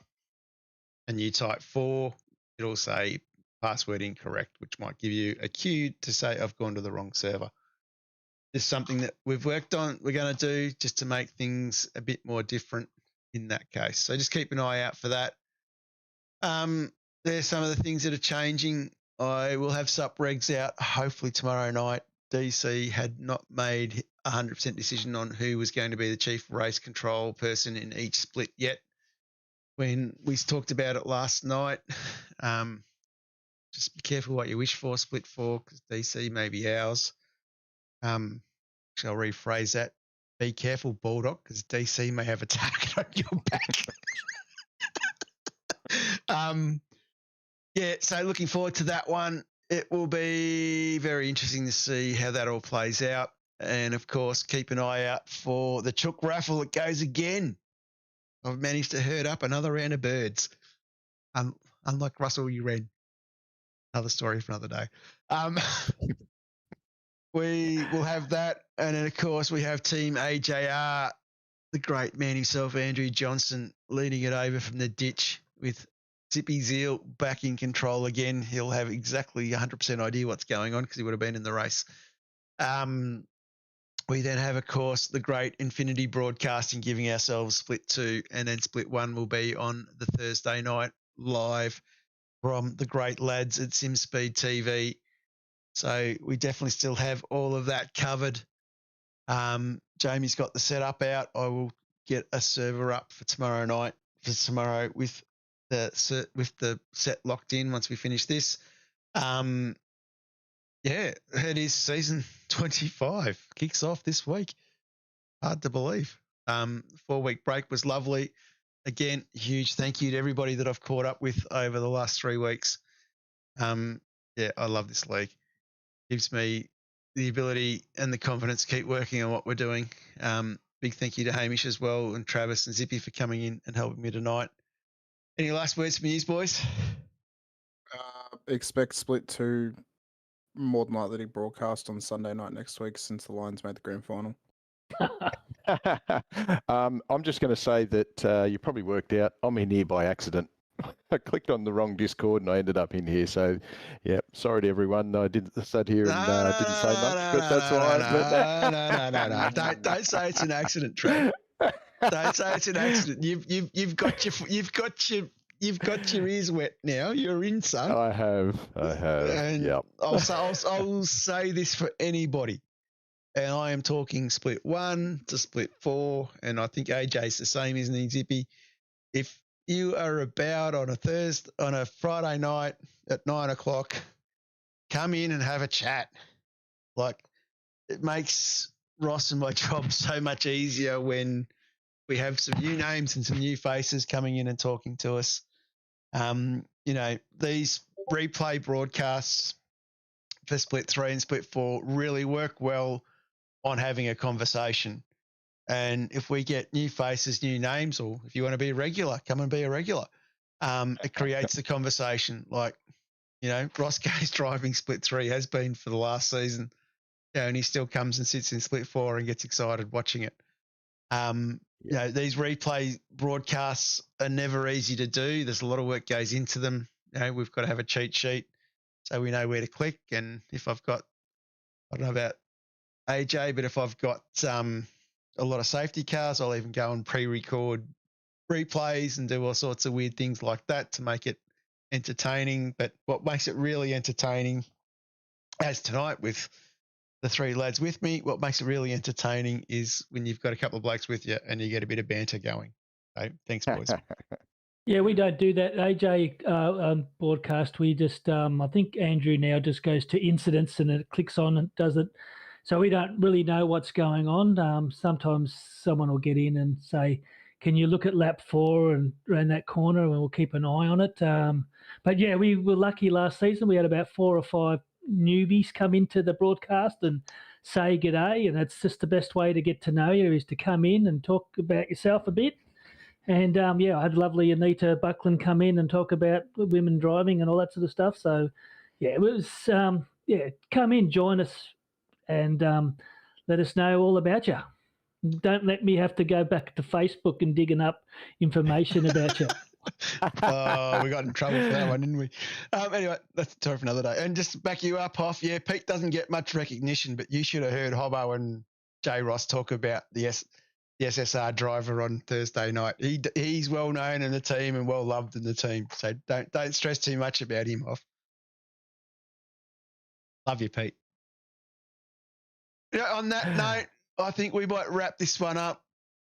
Speaker 5: and you type 4, it'll say password incorrect, which might give you a cue to say I've gone to the wrong server. It's something that we've worked on. We're going to do just to make things a bit more different in that case. So just keep an eye out for that. There's some of the things that are changing. I will have sup regs out hopefully tomorrow night. DC had not made 100% decision on who was going to be the chief race control person in each split yet. When we talked about it last night, just be careful what you wish for, split 4, because DC may be ours. Actually, I'll rephrase that. Be careful, Bulldog, because DC may have a target on your back. Yeah, so looking forward to that one. It will be very interesting to see how that all plays out. And, of course, keep an eye out for the Chook raffle. It goes again. I've managed to herd up another round of birds. Unlike Russell, you read. Another story for another day. We will have that. And then, of course, we have Team AJR, the great man himself, Andrew Johnson, leading it over from the ditch with Zippy Zeal back in control again. He'll have exactly 100% idea what's going on because he would have been in the race. We then have, of course, the great Infinity Broadcasting giving ourselves split 2, and then split 1 will be on the Thursday night live from the great lads at SimSpeed TV. So we definitely still have all of that covered. Jamie's got the setup out. I will get a server up for tomorrow night, for tomorrow with the set locked in once we finish this. Yeah, it is season 25. Kicks off this week. Hard to believe. 4-week break was lovely. Again, huge thank you to everybody that I've caught up with over the last 3 weeks. Yeah, I love this league. Gives me the ability and the confidence to keep working on what we're doing. Big thank you to Hamish as well, and Travis and Zippy for coming in and helping me tonight. Any last words from you boys?
Speaker 3: Expect split 2 more than likely to broadcast on Sunday night next week since the Lions made the grand final.
Speaker 2: I'm just going to say that you probably worked out I'm in here by accident. I clicked on the wrong Discord and I ended up in here. So, yeah, sorry to everyone. I didn't sit here and didn't say much, but that's why.
Speaker 5: No. Don't say it's an accident, Trent. Don't say it's an accident. You've got your ears wet now. You're in, son.
Speaker 2: I have.
Speaker 5: And
Speaker 2: yep.
Speaker 5: I'll say this for anybody. And I am talking split 1 to split 4, and I think AJ's the same, isn't he, Zippy? If you are about on a Friday night at 9 o'clock, come in and have a chat. Like, it makes Ross and my job so much easier when we have some new names and some new faces coming in and talking to us. These replay broadcasts for split 3 and split 4 really work well on having a conversation. And if we get new faces, new names, or if you want to be a regular, come and be a regular. It creates the conversation. Like, Roscoe's driving split 3 has been for the last season. And he still comes and sits in split 4 and gets excited watching it. These replay broadcasts are never easy to do. There's a lot of work goes into them. We've got to have a cheat sheet so we know where to click. And if I've got, I don't know about AJ, but if I've got a lot of safety cars, I'll even go and pre-record replays and do all sorts of weird things like that to make it entertaining. But what makes it really entertaining, as tonight with the 3 lads with me, what makes it really entertaining is when you've got a couple of blokes with you and you get a bit of banter going. So thanks, boys.
Speaker 4: Yeah, we don't do that, AJ, broadcast. We just, I think Andrew now just goes to incidents and it clicks on and does it. So we don't really know what's going on. Sometimes someone will get in and say, can you look at lap 4 and around that corner, and we'll keep an eye on it. But yeah, we were lucky last season. We had about 4 or 5 newbies come into the broadcast and say g'day, and that's just the best way to get to know you, is to come in and talk about yourself a bit. And I had lovely Anita Buckland come in and talk about women driving and all that sort of stuff. So yeah, it was come in, join us, and let us know all about you. Don't let me have to go back to Facebook and digging up information about you.
Speaker 5: Oh, we got in trouble for that one, didn't we? Anyway, that's a story for another day. And just to back you up, Hoff, yeah, Pete doesn't get much recognition, but you should have heard Hobbo and Jay Ross talk about the SSR driver on Thursday night. He's well known in the team and well loved in the team. So don't stress too much about him, Hoff. Love you, Pete. Yeah, on that note, I think we might wrap this one up.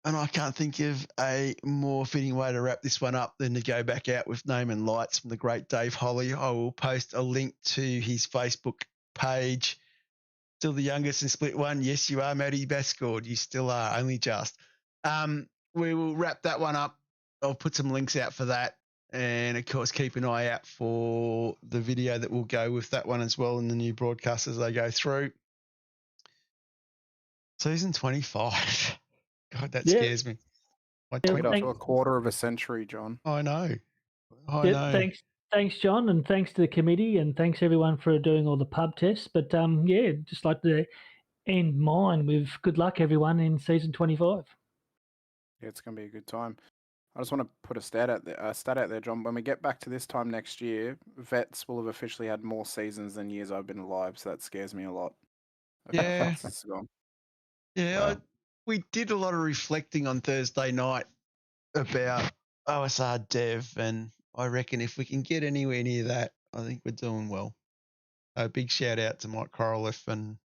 Speaker 5: And I can't think of a more fitting way to wrap this one up than to go back out with Name and Lights from the great Dave Holly. I will post a link to his Facebook page. Still the youngest in Split 1. Yes, you are, Matty Bascord. You still are, only just. We will wrap that one up. I'll put some links out for that. And, of course, keep an eye out for the video that will go with that one as well in the new broadcast as they go through. Season 25. God, that scares me.
Speaker 3: Wait up to a quarter of a century, John.
Speaker 5: I know. I know.
Speaker 4: Thanks, John, and thanks to the committee, and thanks everyone for doing all the pub tests. But just like to end mine with good luck, everyone, in season 25.
Speaker 3: Yeah, it's going to be a good time. I just want to put a stat out there, John. When we get back to this time next year, vets will have officially had more seasons than years I've been alive, so that scares me a lot.
Speaker 5: Yeah. Yeah,
Speaker 3: Wow.
Speaker 5: we did a lot of reflecting on Thursday night about OSR Dev, and I reckon if we can get anywhere near that, I think we're doing well. A big shout out to Mike Coroliff and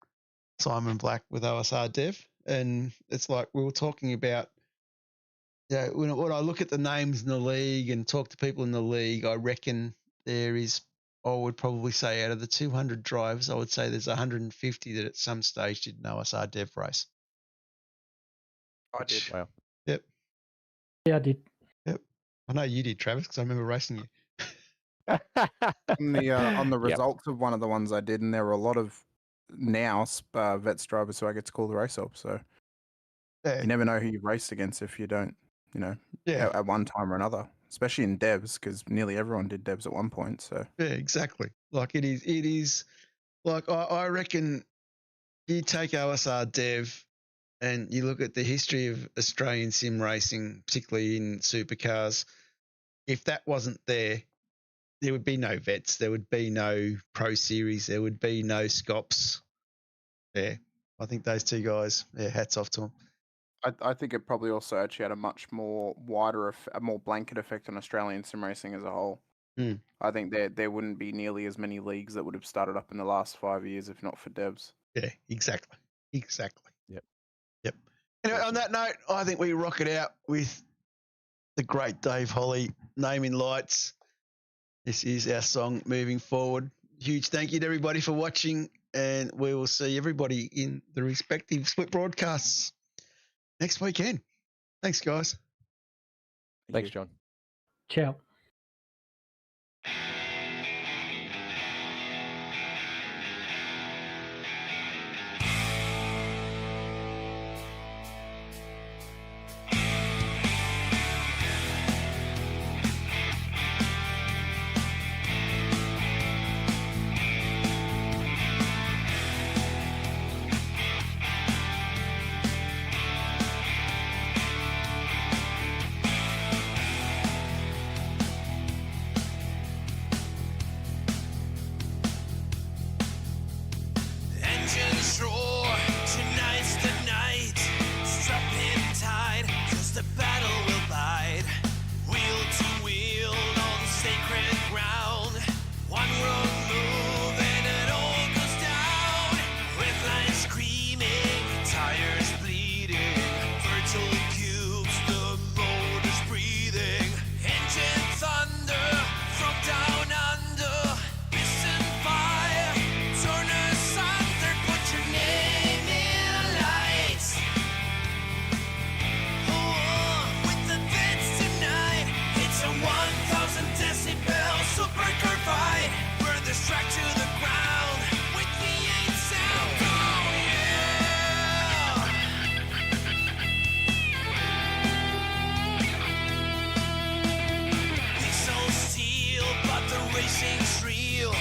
Speaker 5: Simon Black with OSR Dev. And it's like we were talking about, when I look at the names in the league and talk to people in the league, I reckon there is, I would probably say out of the 200 drivers, I would say there's 150 that at some stage did an OSR Dev race.
Speaker 3: I did.
Speaker 2: Wow.
Speaker 5: Yep.
Speaker 4: Yeah, I did.
Speaker 5: Yep. I know you did, Travis, because I remember racing you.
Speaker 3: On the results of one of the ones I did, and there were a lot of now vets drivers who I get to call the race up. So you never know who you raced against if you don't, at one time or another, especially in devs, because nearly everyone did devs at one point. So
Speaker 5: yeah, exactly. Like it is like I reckon you take OSR Dev and you look at the history of Australian sim racing, particularly in supercars. If that wasn't there, there would be no vets. There would be no Pro Series. There would be no Scops. Yeah, I think those two guys, hats off to them.
Speaker 3: I think it probably also actually had a much more a more blanket effect on Australian sim racing as a whole.
Speaker 5: Mm.
Speaker 3: I think there wouldn't be nearly as many leagues that would have started up in the last 5 years if not for devs.
Speaker 5: Yeah, exactly.
Speaker 2: Yep.
Speaker 5: Anyway, on that note, I think we rock it out with the great Dave Holly, Naming Lights. This is our song moving forward. Huge thank you to everybody for watching, and we will see everybody in the respective split broadcasts next weekend. Thanks, guys.
Speaker 2: Thanks, John.
Speaker 4: Ciao.
Speaker 6: Engines roar, tonight's the night. Strap in tight, 'cause the battle will bide. Wheel to wheel on sacred ground. One wrong move and it all goes down. With lines screaming, tires bleeding. Virtual cubes, the motor's breathing. Engine thunder from down under. Piston fire, turn asunder. Put your name in lights. Oh, with the vets tonight, it's a 1,000 decibel supercar fight. Burn this track to the ground with V8 sound. Oh yeah! Pixel steel, but the racing's real.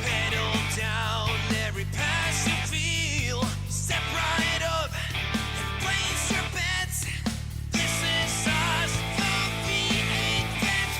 Speaker 6: Pedal down, every pass you feel. Step right up and place your bets. This is us, the V8 Vets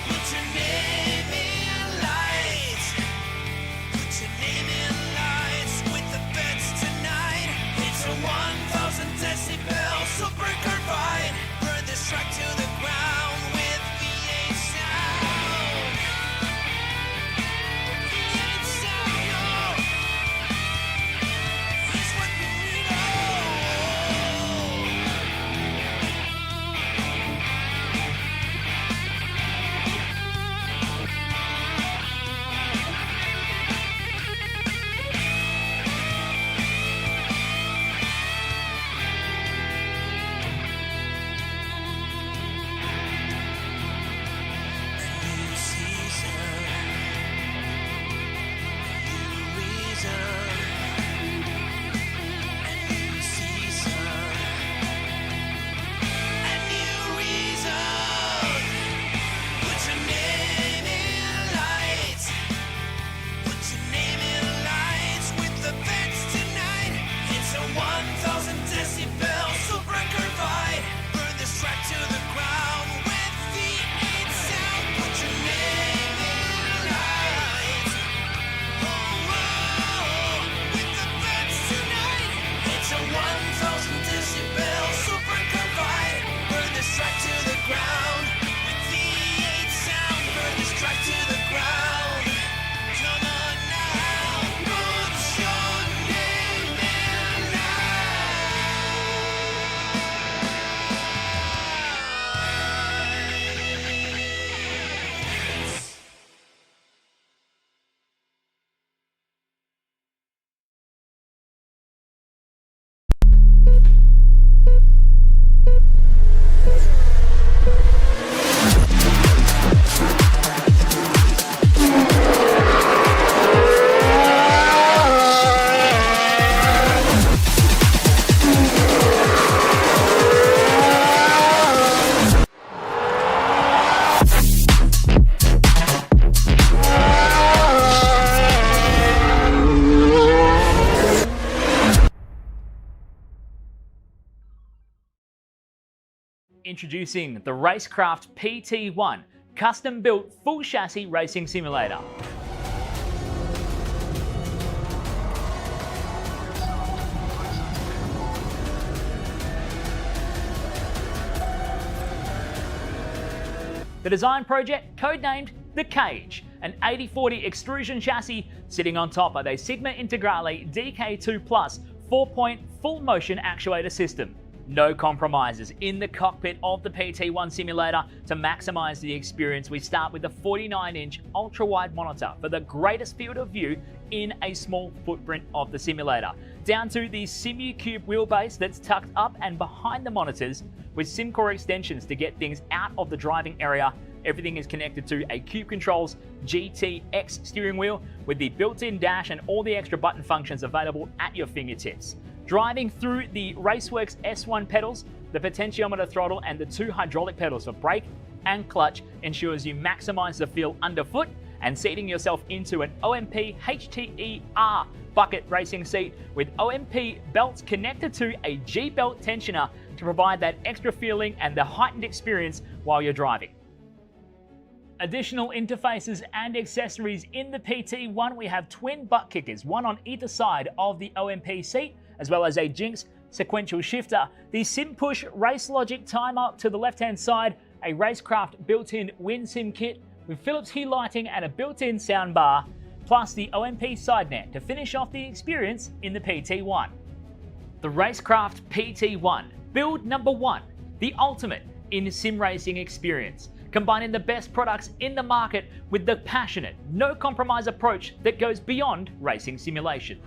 Speaker 7: Introducing the Racecraft PT1, custom-built full chassis racing simulator. The design project, codenamed The Cage, an 80/40 extrusion chassis sitting on top of a Sigma Integrale DK2 Plus 4-point full motion actuator system. No compromises in the cockpit of the PT1 simulator. To maximize the experience, we start with a 49-inch ultra-wide monitor for the greatest field of view in a small footprint of the simulator, down to the SimuCube wheelbase that's tucked up and behind the monitors with SimCore extensions to get things out of the driving area. Everything is connected to a Cube Controls GTX steering wheel with the built-in dash and all the extra button functions available at your fingertips. Driving through the Raceworks S1 pedals, the potentiometer throttle and the 2 hydraulic pedals for brake and clutch ensures you maximize the feel underfoot, and seating yourself into an OMP HTER bucket racing seat with OMP belts connected to a G-belt tensioner to provide that extra feeling and the heightened experience while you're driving. Additional interfaces and accessories in the PT1, we have twin butt kickers, one on either side of the OMP seat, as well as a Jinx sequential shifter, the SimPush Race Logic timer to the left-hand side, a Racecraft built-in WinSim kit with Philips Hue lighting and a built-in soundbar, plus the OMP side net to finish off the experience in the PT1. The Racecraft PT1, build number 1, the ultimate in sim racing experience, combining the best products in the market with the passionate, no compromise approach that goes beyond racing simulation.